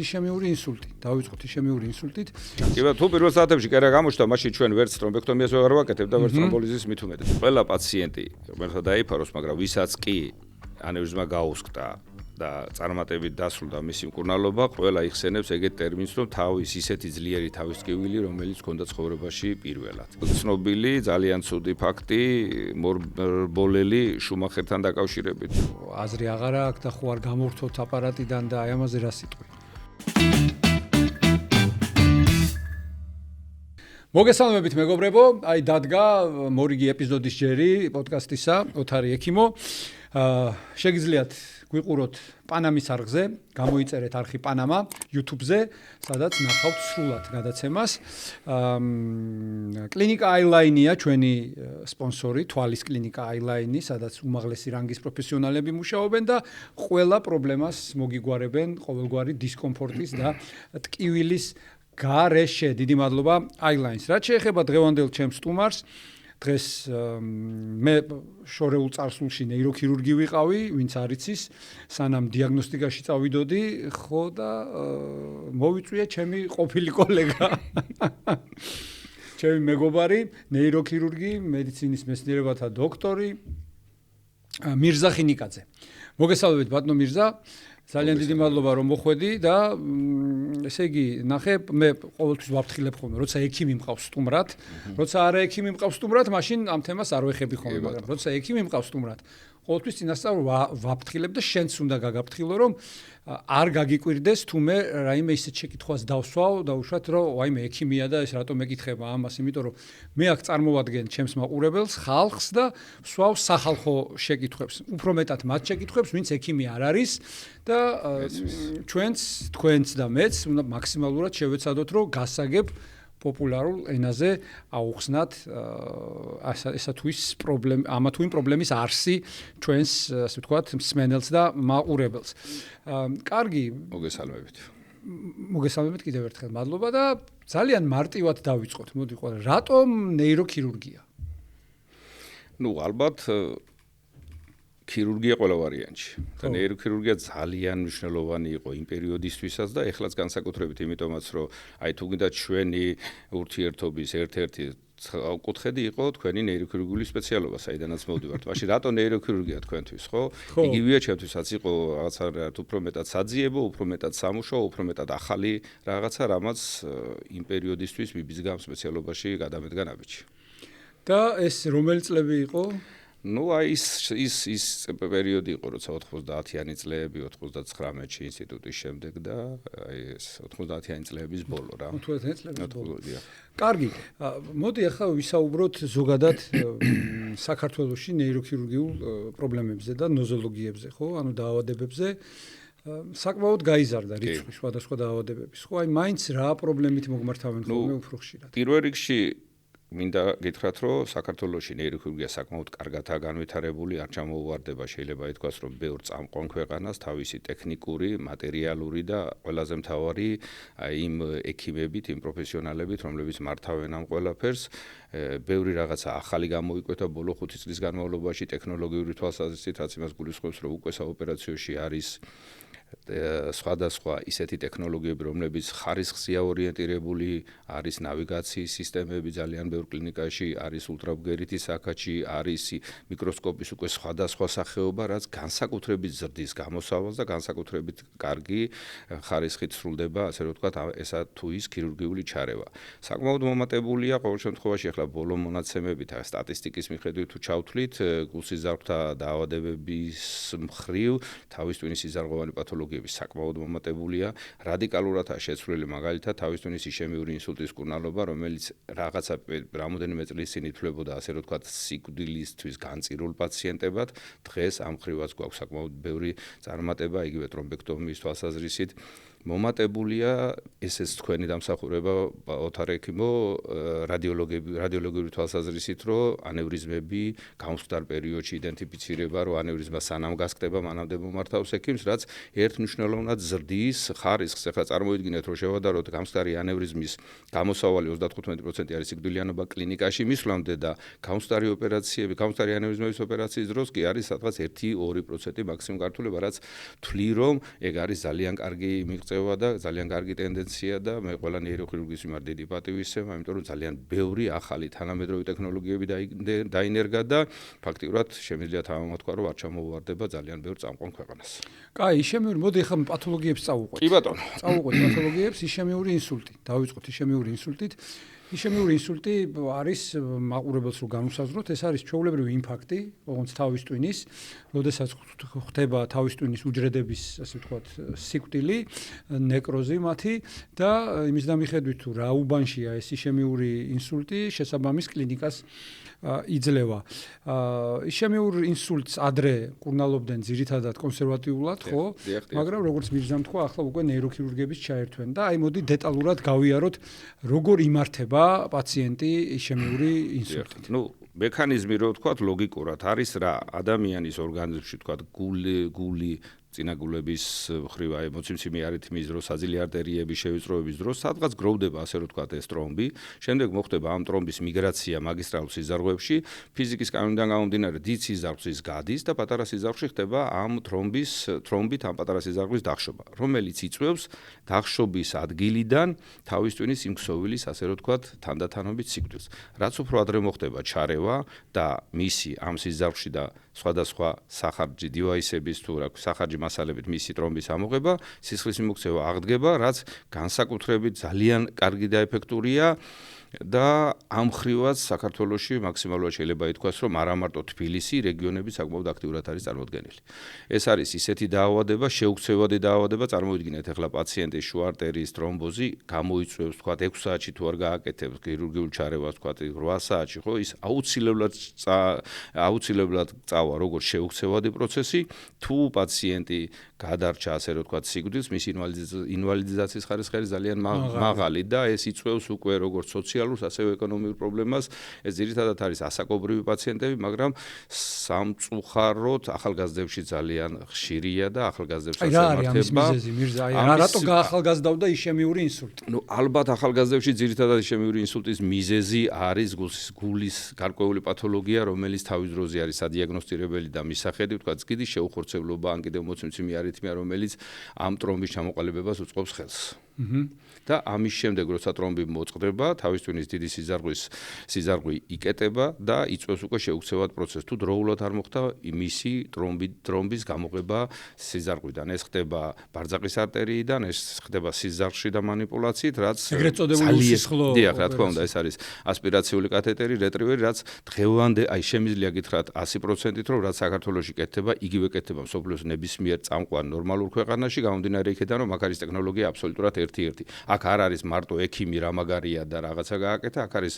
ისემიური ინსულტი. დავიწყოთ ისემიური ინსულტით. კი ბატონო, თუ პირველ საათებში კერა გამოჩნდა, მაშინ ჩვენ ვერც ტრომბექტომიას ვეღარ ვაკეთებთ და ვერც ტრომბოლიზის მით უმეტეს. ყველა პაციენტი, რომელსაც დაიფაროს, მაგრამ ვისაც კი ანევრიზმა გაუსკდა და წარმატებით დასრულდა მისი მკურნალობა, ყველა იხსენებს ეგეთ ტერმინს, რომ თავის ისეთი ძლიერი თავისკივილი, რომელიც ჰქონდა ცხოვრებაში პირველად. ცნობილი, ძალიან ცუდი ფაქტი, მორბოლელი შუმახერთან დაკავშირებით. აზრი აღარ აქვს და ხო არ გამორთოთ აპარატიდან და აი ამაზე რა სიტყვი. მოგესალმებით მეგობრებო, აი დადგა მორიგი ეპიზოდის ჯერი პოდკასტისა, ოთარი ექიმო. შეგიძლიათ გვიყუროთ პანამის არხზე, გამოიწერეთ არხი პანამა YouTube-ზე, სადაც ნახავთ სრულად გადაცემას. კლინიკა Eyeline-ია ჩვენი სპონსორი, თვალის კლინიკა Eyeline, სადაც უმაღლესი რანგის პროფესიონალები მუშაობენ და ყველა პრობლემას მოგიგვარებენ ყოველგვარი დისკომფორტის და ტკივილის გარეშე. დიდი მადლობა Eyeline-ს. რაც შეეხება დღევანდელ ჩემს სტუმარს, დღეს მე შორეულ წარსულში ნეიროქირურგი ვიყავი, ვინც არ იცის, სანამ დიაგნოსტიკაში წავიდოდი, ხო და მოვიწვია ჩემი ყოფილი კოლეგა. ჩემი მეგობარი, ნეიროქირურგი, მედიცინის მეცნიერებათა დოქტორი მირზა ხინიკაძე. მოგესალმებით ბატონო მირზა. ძალიან დიდი მადლობა რომ მოხვედი და ესე იგი ნახე მე ყოველთვის ვაფრთხილებ ხოლმე როცა ექიმი მყავს სტუმრად, როცა არა ექიმი მყავს სტუმრად, მაშინ ამ თემას არ ვეხები ხოლმე, მაგრამ როცა ექიმი მყავს სტუმრად, ყოველთვის წინასწარ ვაფრთხილებ და შენც უნდა გაგაფრთხილო რომ არ გაგიკვირდეს თუ მე რაიმე ისეთ შეკითხვას დავსვავ და უშუალოდ რომ ვაიმე ექიმია და ეს რატომ ეკითხება ამას, იმიტომ რომ მე აქ წარმოვადგენ ჩემს მაყურებელს, ხალხს და ვსვავ სახალხო შეკითხვებს. უფრო მეტად მათ შეკითხვებს, ვინც ექიმი არ არის და თქვენც და მეც უნდა მაქსიმალურად შევეცადოთ რომ გასაგებ პოპულარულ ენაზე აუხსნათ ესა თუ ის პრობლემა, ამა თუ იმ პრობლემის არსი ჩვენს, ასე ვთქვათ, მსმენელს და მაყურებელს. კარგი, მოგესალმებით კიდევ ერთხელ, მადლობა და ძალიან მარტივად დავიწყოთ. მოდი ყველა, რატომ ნეიროქირურგია? ნუ ალბათ ქირურგია ყველა ვარიანტში. და ნეიროქირურგია ძალიან მნიშვნელოვანი იყო იმ პერიოდისთვისაც და ეხლაც განსაკუთრებით იმიტომაც რომ აი თუ გინდათ ჩვენი ურთიერთობის ერთ-ერთი კუთხედი იყო თქვენი ნეიროქირურგიული სპეციალობა, საიდანაც მოვდივართ. მაშინ რატო ნეიროქირურგია თქვენთვის, ხო? იგივეა ჩემთვისაც იყო რაღაცა უფრო მეტად საძიებო, უფრო მეტად სამუშაო, უფრო მეტად ახალი რაღაცა, რამაც იმ პერიოდისთვის მიბიძგა სპეციალობაში გადამედგა ნაბიჯი. და ეს რომელი წლები იყო? ნუ აი ის პერიოდი იყო, როცა 90-იანი წლები, 99-ში ინსტიტუტის შემდეგ და აი ეს 90-იანი წლების ბოლო რა. 90-იანი წლების ბოლო. კარგი. მოდი ახლა ვისაუბროთ ზოგადად საქართველოში ნეიროქირურგიულ პრობლემებზე და ნოზოლოგიებზე, ხო? ანუ დაავადებებზე. საკმაოდ გაიზარდა რიცხვი სხვადასხვა დაავადებების. ხო, აი მაინც რა პრობლემით მოგმართავენ ხოლმე უფრო ხშირად. პირველ რიგში მინდა გითხრათ, რომ საქართველოში ნეიროქირურგია საკმაოდ კარგადაა განვითარებული, არ ჩამოუვარდება შეიძლება ითქვას, რომ ბევრ წამყვან ქვეყანას თავისი ტექნიკური, მატერიალური და ყველაზე მთავარი იმ ექიმებით, იმ პროფესიონალებით, რომლებიც მართავენ ამ ყველაფერს. ბევრი რაღაცა ახალი გამოიკვეთა ბოლო 5 წლის განმავლობაში ტექნოლოგიური თვალსაზრისით, რაც იმას გულისხმობს, რომ უკვე საოპერაციოში არის სხვადასხვა ისეთი ტექნოლოგიები, რომლებიც ხარისხზეა ორიენტირებული, არის ნავიგაციის სისტემები ძალიან ბევრ კლინიკაში, არის ულტრაბგერითი საქაჩი, არის მიკროსკოპის უკვე სხვადასხვა სახეობა, რაც განსაკუთრებით ზრდის გამოსავალს და განსაკუთრებით კარგი ხარისხით სრულდება, ასე რომ ვთქვათ, ესა თუ ის ქირურგიული ჩარევა. საკმაოდ მომატებულია ყოველ შემთხვევაში, ახლა ბოლო მონაცემებით, სტატისტიკის მიხედვით თუ ჩავთვლით, გულსიზარღვთა დაავადებების მხრივ თავის ტვინის სიზარღვოვანი პათოლოგიები საკმაოდ მომატებულია, რადიკალურადაა შეცვლილი მაგალითად თავის ტვინის ისემიური ინსულტის მკურნალობა, რომელიც რაღაცა რამოდენიმე წლის წინ ითვლებოდა, ასე რომ ვთქვათ, სიკვდილისთვის განწირულ პაციენტებად, დღეს ამ მხრივაც გვაქვს საკმაოდ ბევრი წარმატება, იგივე ტრომბექტომიის თვალსაზრისით. მომატებულია ესეც თქვენი დამსახურება ოთარ ექიმო რადიოლოგიური თვალსაზრისით, რომ ანევრიზმები გამსხდარ პერიოდში იდენტიფიცირება, რომ ანევრიზმა სანამ გასკდება, მანამდე მომართავს ექიმს, რაც ერთ მნიშვნელოვნად ზრდის ხარისხს. ახლა წარმოიდგინეთ, რომ შევადაროთ გამსხდარი ანევრიზმის გამოსავალი 35% არის სიკვდილიანობა კლინიკაში მისვლამდე და გამსხდარი ოპერაციები, გამსხდარი ანევრიზმების ოპერაციის დროს კი არის სადღაც 1-2% მაქსიმუმ გართულება, რაც თვლი რომ ეგ არის ძალიან კარგი მიღწევა აღწევა და ძალიან კარგი ტენდენცია და მე ყველა ნეიროქირურგის მიმართ დიდი პატივი ვისცემ, იმიტომ რომ ძალიან ბევრი ახალი თანამედროვე ტექნოლოგიები დაინერგა და ფაქტიურად შემიძლია თამამოთქვა, რომ არ ჩამოუვარდება ძალიან ბევრ წამყვან ქვეყანას. კაი, ისემიური, მოდი ახლა პათოლოგიებს წავუყვეთ. კი ბატონო. წავუყვეთ პათოლოგიებს, ისემიური ინსულტი. დავიწყოთ ისემიური ინსულტით. ისემიური ინსულტი არის მაყურებელს რო განუსაზღვროთ, ეს არის ჩვეულებრივი ინფარქტი, ოღონდ თავის ტვინის, როდესაც ხდება თავის ტვინის უჯრედების, ასე ვთქვათ, სიკვდილი, ნეკროზი მათი და იმის დამიხედვით თუ რა უბანშია ეს ისემიური ინსულტი, შესაბამის კლინიკას იძლევა. ისემიურ ინსულტს ადრე კურნალობდნენ ძირითადად კონსერვატიულად, ხო? მაგრამ როგორც მირზამ თქვა, ახლა უკვე ნეიროქირურგების ჩაერთვენ და აი მოდი დეტალურად გავიაროთ, როგორ იმართება პაციენტი ისემიური ინსულტით. ნუ მექანიზმი რო ვთქვათ, ლოგიკურად არის რა ადამიანის ორგანიზმში ვთქვათ გული წინაგულების ხრივ აი მოციმციმი არითმიის დროს, საძილი არტერიების შევიწროების დროს, სადღაც გროვდება, ასე რომ ვთქვათ, ეს ტრომბი. შემდეგ მოხდება ამ ტრომბის მიგრაცია მაგისტრალურ სიზარღვებში, ფიზიკის კანონიდან გამომდინარე, დიდ სიზარღვში გადის და პატარა სიზარღვში ხდება ამ ტრომბით ამ პატარა სიზარღვის დახშობა, რომელიც იწვევს დახშობის ადგილიდან თავის ტვინის იმ ქსოვილის, ასე რომ ვთქვათ, თანდათანობით სიკვდილს. რაც უფრო ადრე მოხდება ჩარევა და მისი ამ სიზარღვში და სხვადასხვა სახარჯი დივაისების თუ რა სახარჯი მასალებით მისი ტრომბის ამოღება, სისხლის მიმოქცევა აღდგება, რაც განსაკუთრებით ძალიან კარგი და ეფექტურია და ამ ხრივაც საქართველოში მაქსიმალურად შეიძლება ითქვას, რომ არა მარტო თბილისი, რეგიონები საკმაოდ აქტიურად არის წარმოდგენილი. ეს არის ისეთი დაავადება, შეუქცევადი დაავადება, წარმოვიდგინეთ ახლა პაციენტის შუა არტერიის ტრომბოზი გამოიწვევს, თქვათ 6 საათში თუ არ გააკეთებს ქირურგიულ ჩარევას, თქვათ 8 საათში, ხო, ის აუცილებლად წავა როგორც შეუქცევადი პროცესი, თუ პაციენტი გადარჩა, ასე რომ ვთქვათ, სიკვდილს, მის ინვალიდიზაციის ხარისხი არის ძალიან მაღალი და ეს იწვევს უკვე როგორც სოციალურს, ასევე ეკონომიურ პრობლემას. ეს ძირითადად არის ასაკობრივი პაციენტები, მაგრამ სამწუხაროდ ახალგაზრდებში ძალიან ხშირია და ახალგაზრდებსაც ემართება. აი რა არის ამის მიზეზი, მირზა? აი რატო გაახალგაზრდავდა ისემიური ინსულტი? ნუ ალბათ ახალგაზრდებში ძირითადად ისემიური ინსულტის მიზეზი არის გულის გარკვეული პათოლოგია, რომელიც თავის დროზე არის სადიაგნოსტირებელი და მისახედი, ვთქვათ, სკიდის შეუხორცებლობა, ან კიდევ მოცემციმი არითმია, რომელიც ამ ტრომბის ჩამოყალიბებას უწყობს ხელს. და ამის შემდეგ, როცა ტრომბი მოწყდება, თავის ტვინის დიდი სიზარღვი იკეტება და იწვევს უკვე შეუქცევად პროცესს. თუ დროულად არ მოხდა მისი ტრომბის გამოღება სიზარღვიდან, ეს ხდება ბარძაყის არტერიიდან, ეს ხდება სიზარღში და манипуляციით, რაც ეგრეთ წოდებული სისხლო. დიახ, რა თქმა უნდა, ეს არის ასპირაციული კათეტერი, რეტრივერი, რაც დღევანდე აი შემიძლია გითხრათ 100%-ით, რომ რაც საქართველოში კეთდება, იგივე კეთდება მსოფლიოს ნებისმიერ წამყვან ნორმალურ ქვეყანაში, გამომდინარე იქიდან, რომ აქ არის ტექნოლოგია აბსოლუტურად ერთ-ერთი. აქ არ არის მარტო ექიმი რა მაგარია და რაღაცა გააკეთა, აქ არის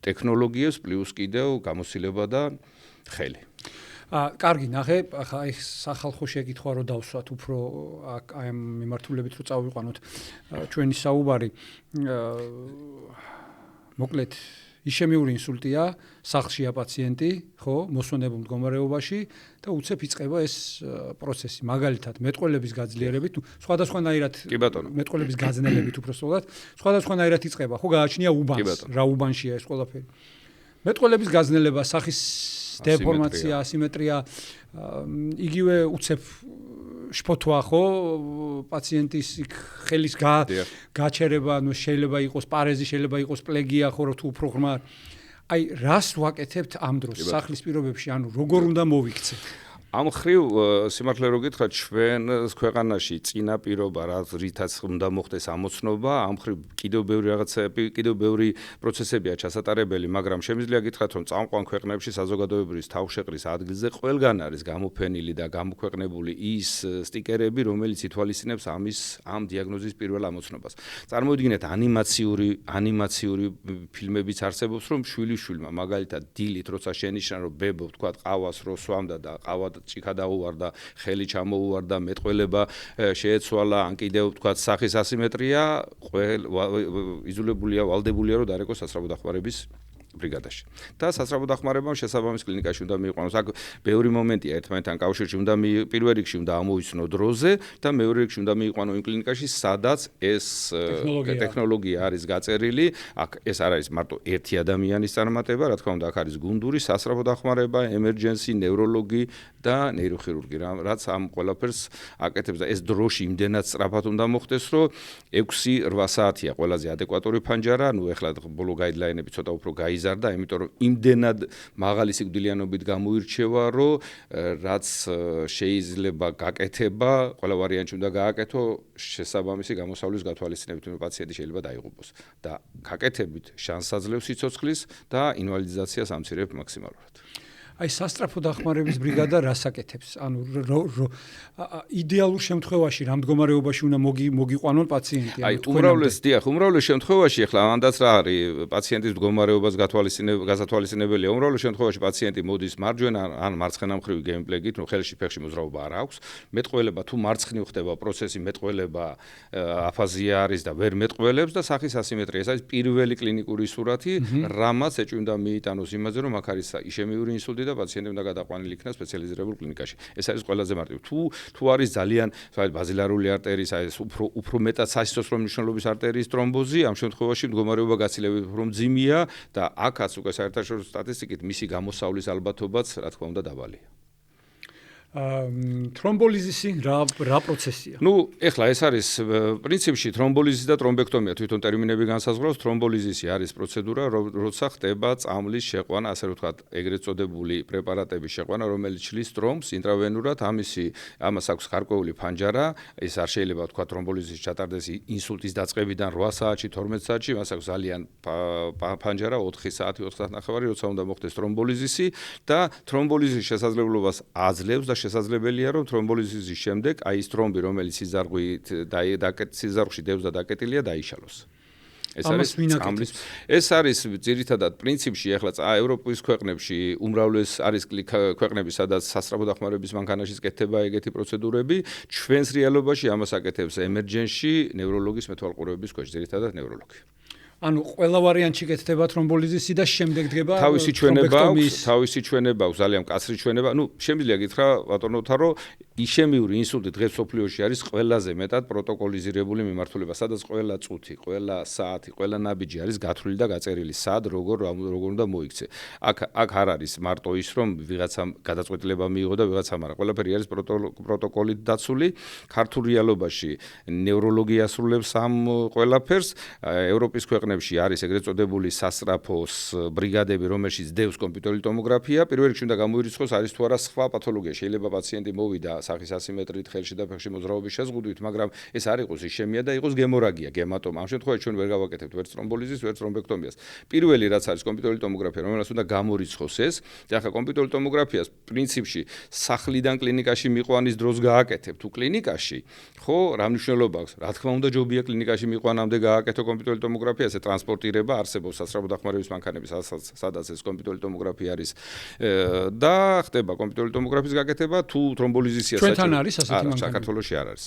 ტექნოლოგიებს პლუს კიდევ გამოცდილება და ხელი. კარგი, ნახე, ახლა აი სახალხო შეკითხვა რო დავსვათ, უფრო აი ამ მიმართულებით რო წავიყვანოთ ჩვენი საუბარი. მოკლედ ისემიური ინსულტია, სახლშია პაციენტი, ხო, მოსვენებულ მდგომარეობაში და უცებ იწყება ეს პროცესი. მაგალითად, მეტყველების გაძლიერებით, თუ სხვადასხვანაირად მეტყველების გაძნელებით უბრალოდ, სხვადასხვანაირად იწყება, ხო, გააჩნია უბანს, რა უბანშია ეს ყველაფერი. მეტყველების გაძნელება, სახის დეფორმაცია, ასიმეტრია, იგივე უცებ შფოთვა, ხო, პაციენტის ხელის გაჩერება, ანუ შეიძლება იყოს პარეზი, შეიძლება იყოს პლეგია, ხო, თუ უფრო ღრმა. აი, რას ვაკეთებთ ამ დროს სახლის პირობებში, ანუ როგორ უნდა მოვიქცეთ? ამ ხრივ სიმართლე რო გითხრათ, ჩვენ ქვეყანაში წინა პირობა, რითაც უნდა მოხდეს ამოცნობა, ამ ხრივ კიდევ ბევრი რაღაცები, კიდევ ბევრი პროცესებია ჩასატარებელი, მაგრამ შემიძლია გითხრათ, რომ წამყვან ქვეყნებში საზოგადოებრივი თავშეყრის ადგილზე ყველგან არის გამოფენილი და გამოქვეყნებული ის სტიკერები, რომელიც ითვალისწინებს ამ დიაგნოზის პირველ ამოცნობას. წარმოვიდგინეთ, ანიმაციური ფილმებიც არსებობს, რომ შვილიშვილმა მაგალითად დილით როცა შენიშნა, რომ ბებო, ვთქვათ, ყავას რო სვამდა და ყავა ჭიქა დაუვარდა, ხელი ჩამოუვარდა, მეტყველება შეეცვალა, ან კიდევ ვთქვათ სახის ასიმეტრია, იზოლებულია, ვალდებულია, რომ დარეკოს სასწრაფო დახმარების ბრიგადაში. და სასწრაფო დახმარებამ შესაბამის კლინიკაში უნდა მიიყვანოს. აქ ბევრი მომენტია ერთმანეთთან კავშირში, პირველ რიგში უნდა ამოიცნო დროზე და მეორე რიგში უნდა მიიყვანო იმ კლინიკაში, სადაც ეს ტექნოლოგია არის გაწერილი. აქ ეს არ არის მარტო ერთი ადამიანის წარმატება, რა თქმა უნდა, აქ არის გუნდური, სასწრაფო დახმარება, ემერჯენსი, ნევროლოგი და ნეიროქირურგი, რაც ამ ყველაფერს აკეთებს და ეს დროში იმდენად სწრაფად უნდა მოხდეს, რომ 6-8 საათია ყველაზე ადეკვატური ფანჯარა, ნუ ეხლა ბოლო გაიდლაინები ცოტა უფრო გაიზარდა, იმიტომ რომ იმდენად მაღალი სიკვდილიანობით გამოირჩევა, რომ რაც შეიძლება გაკეთება, ყველა ვარიანტი უნდა გააკეთო შესაბამისი გამოსავლის გათვალისწინებით, რომ პაციენტი შეიძლება დაიღუპოს და გაკეთებით შანსს აძლევს სიცოცხლის და ინვალიდიზაციას ამცირებს მაქსიმალურად. აი სასწრაფო დახმარების ბრიგადა რას აკეთებს? ანუ იდეალურ შემთხვევაში რა მდგომარეობაში უნდა მოგიყვანონ პაციენტი? აი უმრავლეს შემთხვევაში ახლა ამდაც რა არის პაციენტის მდგომარეობას გასათვალისწინებელია. უმრავლეს შემთხვევაში პაციენტი მოდის მარჯვენა ან მარცხენა მხრივი გეიმპლეგით, ნუ ხელში ფეხში მოძრაობა არ აქვს. მეტყველება თუ მარცხნივ ხდება პროცესი, მეტყველება აფაზია არის და ვერ მეტყველებს და სახის ასიმეტრია. ეს არის პირველი კლინიკური სურათი, რამაც ეჭვი უნდა მიიტანოს იმაზე, რომ აქ არის იშემიური ინსულტი და პაციენტი უნდა გადაყვანილი იქნას სპეციალიზირებულ კლინიკაში. ეს არის ყველაზე მარტივი. თუ არის ძალიან ბაზილარული არტერიის, ეს უფრო მეტად სასიცოცხლო მნიშვნელობის არტერიის ტრომბოზი, ამ შემთხვევაში მდგომარეობა გაცილებით უფრო მძიმეა და აქაც უკვე საერთაშორისო სტატისტიკით მისი გამოსავლის ალბათობაც, რა თქმა უნდა, დაბალია. თრომბოლიზისი რა პროცესია? ნუ ეხლა ეს არის პრინციპში თრომბოლიზისი და ტრომბექტომია თვითონ ტერმინები განსაზღვრავს. თრომბოლიზისი არის პროცედურა, როცა ხდება წამლის შეყვანა, ასე ვთქვათ, ეგრეთ წოდებული პრეპარატების შეყვანა, რომელიც შლის ტრომბს ინტრავენურად, ამას აქვს გარკვეული ფანჯარა, ეს არ შეიძლება ვთქვათ თრომბოლიზისი ჩატარდეს ინსულტის დაწყებიდან 8 საათში, 12 საათში, მას აქვს ძალიან ფანჯარა 4 საათი, 4 საათნახევარი, როცა უნდა მოხდეს თრომბოლიზისი და თრომბოლიზის შესაძლებლობას აძლევს და შესაძლებელია რომ თრომბოლიზის შემდეგ აი ის ტრომბი რომელიც სიზარღვში დევს და დაკეტილია დაიშალოს. ეს არის ძირითადად პრინციპში ახლა ევროპის ქვეყნებში უმრავლეს არის ქვეყნები სადაც სასწრაფო დახმარების მანქანაშიც კეთდება ეგეთი პროცედურები. ჩვენს რეალობაში ამას აკეთებს ემერჯენსი ნევროლოგის მეთვალყურეობის ქვეშ ძირითადად ნევროლოგი. ანუ ყველა ვარიანტში კეთდება თრომბოლიზისი და შემდეგ დგება თავისი ჩვენება აქვს, ძალიან მკაცრი ჩვენება. ნუ შემიძლია გითხრა ბატონოთა, რომ იშემიური ინსულტი დღეს სოფლიოში არის ყველაზე მეტად პროტოკოლიზირებული მიმართულება, სადაც ყველა წუთი, ყველა საათი, ყველა ნაბიჯი არის გათვლილი და გაწერილი, სად როგორ უნდა მოიქცე. აქ არ არის მარტო ის, რომ ვიღაცამ გადაწყვეტილება მიიღო და ვიღაცამ არა. ყველაფერი არის პროტოკოლით დაცული. ქართულ რეალობაში ნევროლოგი ასრულებს ამ ყველაფერს. ევროპის ქვეყნებში არის ეგრეთ წოდებული სასწრაფოს ბრიგადები, რომელშიც დევს კომპიუტერული ტომოგრაფია. პირველ რიგში უნდა გამოირიცხოს არის თუ არა სხვა პათოლოგია. შეიძლება პაციენტი მოვიდა სახის ასიმეტრით, ხელში და ფეხში მოძრაობის შეზღუდვით, მაგრამ ეს არ იყოს იშემია და იყოს გემორაგია, გემატომა. ამ შემთხვევაში ჩვენ ვერ გავაკეთებთ ვერც თრომბოლიზის, ვერც თრომბექტომიას. პირველი რაც არის კომპიუტერული ტომოგრაფია, რომელსაც უნდა გამორიცხოს ეს. და ახლა კომპიუტერული ტომოგრაფიას პრინციპში სახლიდან კლინიკაში მიყვანის დროს გააკეთებ. თუ კლინიკაში, ხო, რა მნიშვნელობა აქვს? რა თქმა უნდა, ჯობია კლინიკაში მიყვანამდე გააკეთო კომპიუტერული ტომოგრაფია, ესე ტრანსპორტირება არსებობს სასწრაფო დახმარების მანქანები, სადაც ეს კომპიუტერული ტომოგრაფია არის და ხდება კომპიუტერული ტომოგრაფიის გაკეთება, თუ თრომბოლიზისია ჩვენთან არის ასეთი მანქანა? საქართველოში არ არის.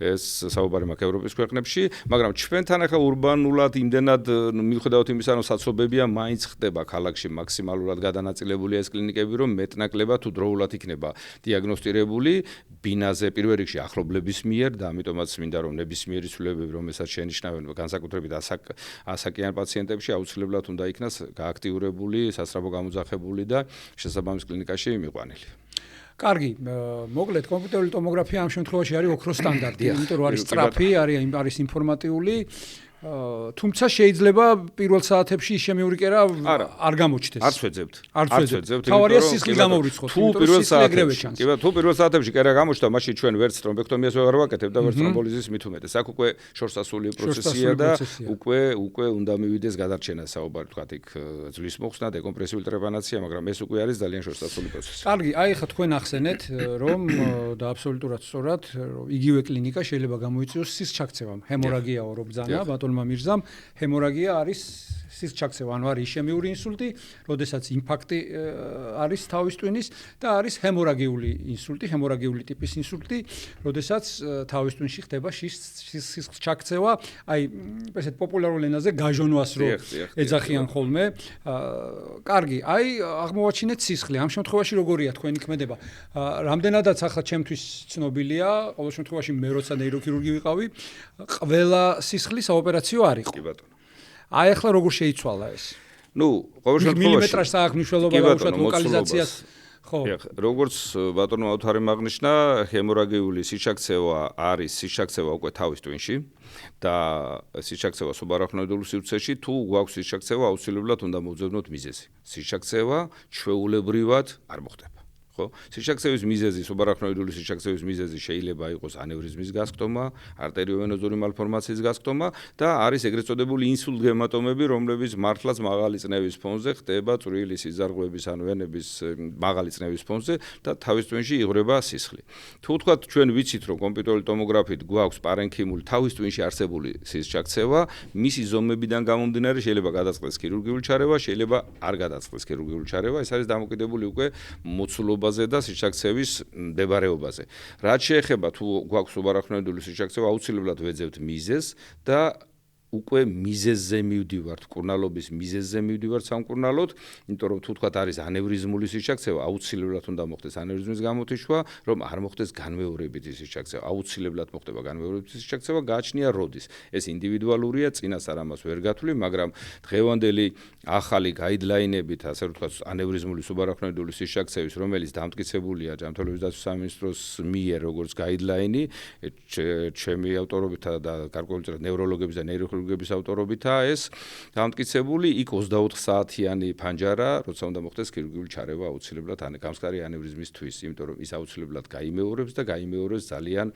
ეს საუბარი მაქვს ევროპის ქვეყნებში, მაგრამ ჩვენთან ახლა ურბანულად იმდენად მიუხედავად იმისა, რომ საცობებია მაინც ხდება ქალაქში მაქსიმალურად გადანაწილებული ეს კლინიკები, რომ მეტნაკლებად თუ დროულად იქნება დიაგნოსტირებული ბინაზე პირველ რიგში ახლობლების მიერ და ამიტომაც მინდა რომ ნებისმიერი ცვლილებები, რომელსაც შენიშნავენ განსაკუთრებით ასაკიან პაციენტებში აუცილებლად უნდა იქნას გააქტიურებული, სასწრაფო გამოძახებული და შესაბამის კლინიკაში მიყვანილი. კარგი, მოკლედ კომპიუტერული ტომოგრაფია ამ შემთხვევაში არის ოქროს სტანდარტი, იმიტომ რომ არის სწრაფი, არის ინფორმატიული. თუმცა შეიძლება პირველ საათებში იშემიური კერა არ გამოჩნდეს. არ შეძებთ. თავარია სისხლი გამოვრიცხოთ, თუ პირველ საათებში კერა გამოჩნდა, მაშინ ჩვენ ვერც თრომბექტომიას ვერ ვაკეთებ და ვერც თრომბოლიზის მით უმეტეს. აქ უკვე შორსასრული პროცესია და უკვე უნდა მივიდეს გადარჩენა საუბარი, თქვათ იქ ძვლის მოხსნა, დეკომპრესიული ტრეპანაცია, მაგრამ ეს უკვე არის ძალიან შორსასრული პროცესი. კარგი, აი ხა თქვენ ახსენეთ, რომ და აბსოლუტურად სწორად, იგივე კლინიკა შეიძლება გამოიწვიოს სისჩაქცევამ, ჰემორაგია ორ ბრძანა, ბატონმა მირზამ, ჰემორაგია არის სისხლჩაქცევა, ანუ არის ისემიური ინსულტი, როდესაც ინფარქტი არის თავის ტვინის და არის ჰემორაგიული ინსულტი, ჰემორაგიული ტიპის ინსულტი, როდესაც თავის ტვინში ხდება სისხლჩაქცევა, აი ესეთ პოპულარულ ენაზე გაჟონვას რო ეძახიან ხოლმე. კარგი, აი აღმოვაჩინეთ სისხლი. ამ შემთხვევაში როგორია თქვენი ქმედება? რამდენადაც ახლა ჩემთვის ცნობილია, ყოველ შემთხვევაში მე როცა ნეიროქირურგი ვიყავი, ყველა სისხლის საოპერაციო არ იყო. კი ბატონო. აი ახლა როგორ შეიცვალა ეს? ნუ, ყოველ შემთხვევაში მილიმეტრაჟს აქვს მნიშვნელობა და უშუალოდ ლოკალიზაციას. ხო. როგორც ბატონო ავთარი აღნიშნა, ჰემორაგიული სისხლჩაქცევა არის სისხლჩაქცევა უკვე თავის ტვინში და სისხლჩაქცევა სუბარაχνოიდულ სივრცეში თუ გვაქვს სისხლჩაქცევა, აუცილებლად უნდა მოვძებნოთ მიზეზი. სისხლჩაქცევა ჩვეულებრივად არ მოხდება. ხო? სისხლჩაქცევის მიზეზი, სუბარაχνოიდული სისხლჩაქცევის მიზეზი შეიძლება იყოს ანევრიზმის გასკდომა, არტერიოვენოზური მალფორმაციის გასკდომა და არის ეგრეთ წოდებული ინსულტ-გემატომები, რომლებიც მართლაც მაღალი წნევის ფონზე ხდება წვრილი სიზარღვების ან ვენების მაღალი წნევის ფონზე და თავის ტვინში იღვრება სისხლი. თუ ვთქვათ, ჩვენ ვიცით, რომ კომპიუტერული ტომოგრაფით გვაქვს პარენქიმული თავის ტვინში არსებული სისხლჩაქცევა, მისი ზომებიდან გამომდინარე შეიძლება გადაწყდეს ქირურგიული ჩარევა, შეიძლება არ გადაწყდეს ქირურგიული ჩარევა, ეს არის დამოკიდებული უკვე მოცულობაზე და სისხლჩაქცევის მდებარეობაზე. რაც შეეხება თუ გვაქვს სუბარაχνოიდული სისხლჩაქცევა, აუცილებლად ვეძებთ მიზეზს და უკვე მიზეზზე მივდივართ, მკურნალობის მიზეზზე მივდივართ სამკურნალოდ, იმიტომ რომ თუ თქვათ არის ანევრიზმული სისხლჩაქცევა, აუცილებლად უნდა მოხდეს ანევრიზმის გამოთიშვა, რომ არ მოხდეს განმეორებითი სისხლჩაქცევა. აუცილებლად მოხდება განმეორებითი სისხლჩაქცევა, გააჩნია როდის. ეს ინდივიდუალურია, წინასწარ ამას ვერ გათვლი, მაგრამ დღევანდელი ახალი გაიდლაინებით, ასე ვთქვათ, ანევრიზმული სუბარაχνოიდული სისხლჩაქცევის, რომელიც დამტკიცებულია ჯანმრთელობის დაცვის სამინისტროს მიერ, როგორც გაიდლაინი, ჩემი ავტორობითა და გარკვეულწილად ნევროლოგების და ნეიროქირურგების ავტორობითაა ეს დამტკიცებული, იქ 24 საათიანი ფანჯარა, როცა უნდა მოხდეს ქირურგიული ჩარევა აუცილებლად გამსხარი ანევრიზმისთვის, იმიტომ რომ ის აუცილებლად გაიმეორებს და გაიმეორებს ძალიან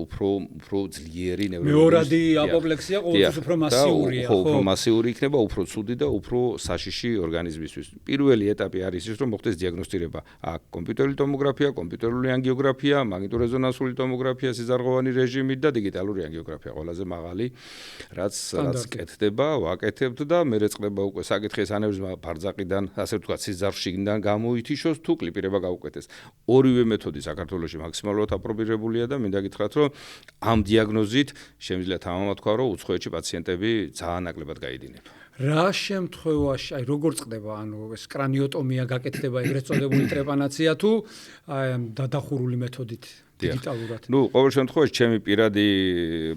უფრო ძლიერი ნევროლოგიის. მეორადი აპოპლექსია ყოველთვის უფრო მასიურია, ხო, უფრო მასიური იქნება, უფრო ცუდი და უფრო საშიში ორგანიზმისთვის. პირველი ეტაპი არის ის, რომ მოხდეს დიაგნოსტირება. აქ კომპიუტერული ტომოგრაფია, კომპიუტერული ანგიოგრაფია, მაგნიტურეზონანსული ტომოგრაფია სიზარღვოვანი რეჟიმით და დიგიტალური ანგიოგრაფია ყველაზე მაღალი, რაც კეთდება, ვაკეთებთ და მე რეწყდება უკვე საკითხი ეს ანევრიზმა ბარძაყიდან, ასე ვთქვათ, სიზარღვშიგიდან გამოითიშოს თუ კლიპირება გაუკეთეს. ორივე მეთოდი საქართველოში მაქსიმალურად აპრობირებულია და მინდა გითხრათ, რომ ამ დიაგნოზით შემიძლია თამამად თქვა, რომ უცხოეთში პაციენტები ძალიან ნაკლებად გაიდინება. რა შემთხვევაში, აი როგორ წყდება, ანუ ეს კრანიოტომია გაკეთდება, ეგრეთ წოდებული ტრეპანაცია თუ აი დადახურული მეთოდით? დიგიტალურად. ნუ, ყოველ შემთხვევაში, ჩემი პირადი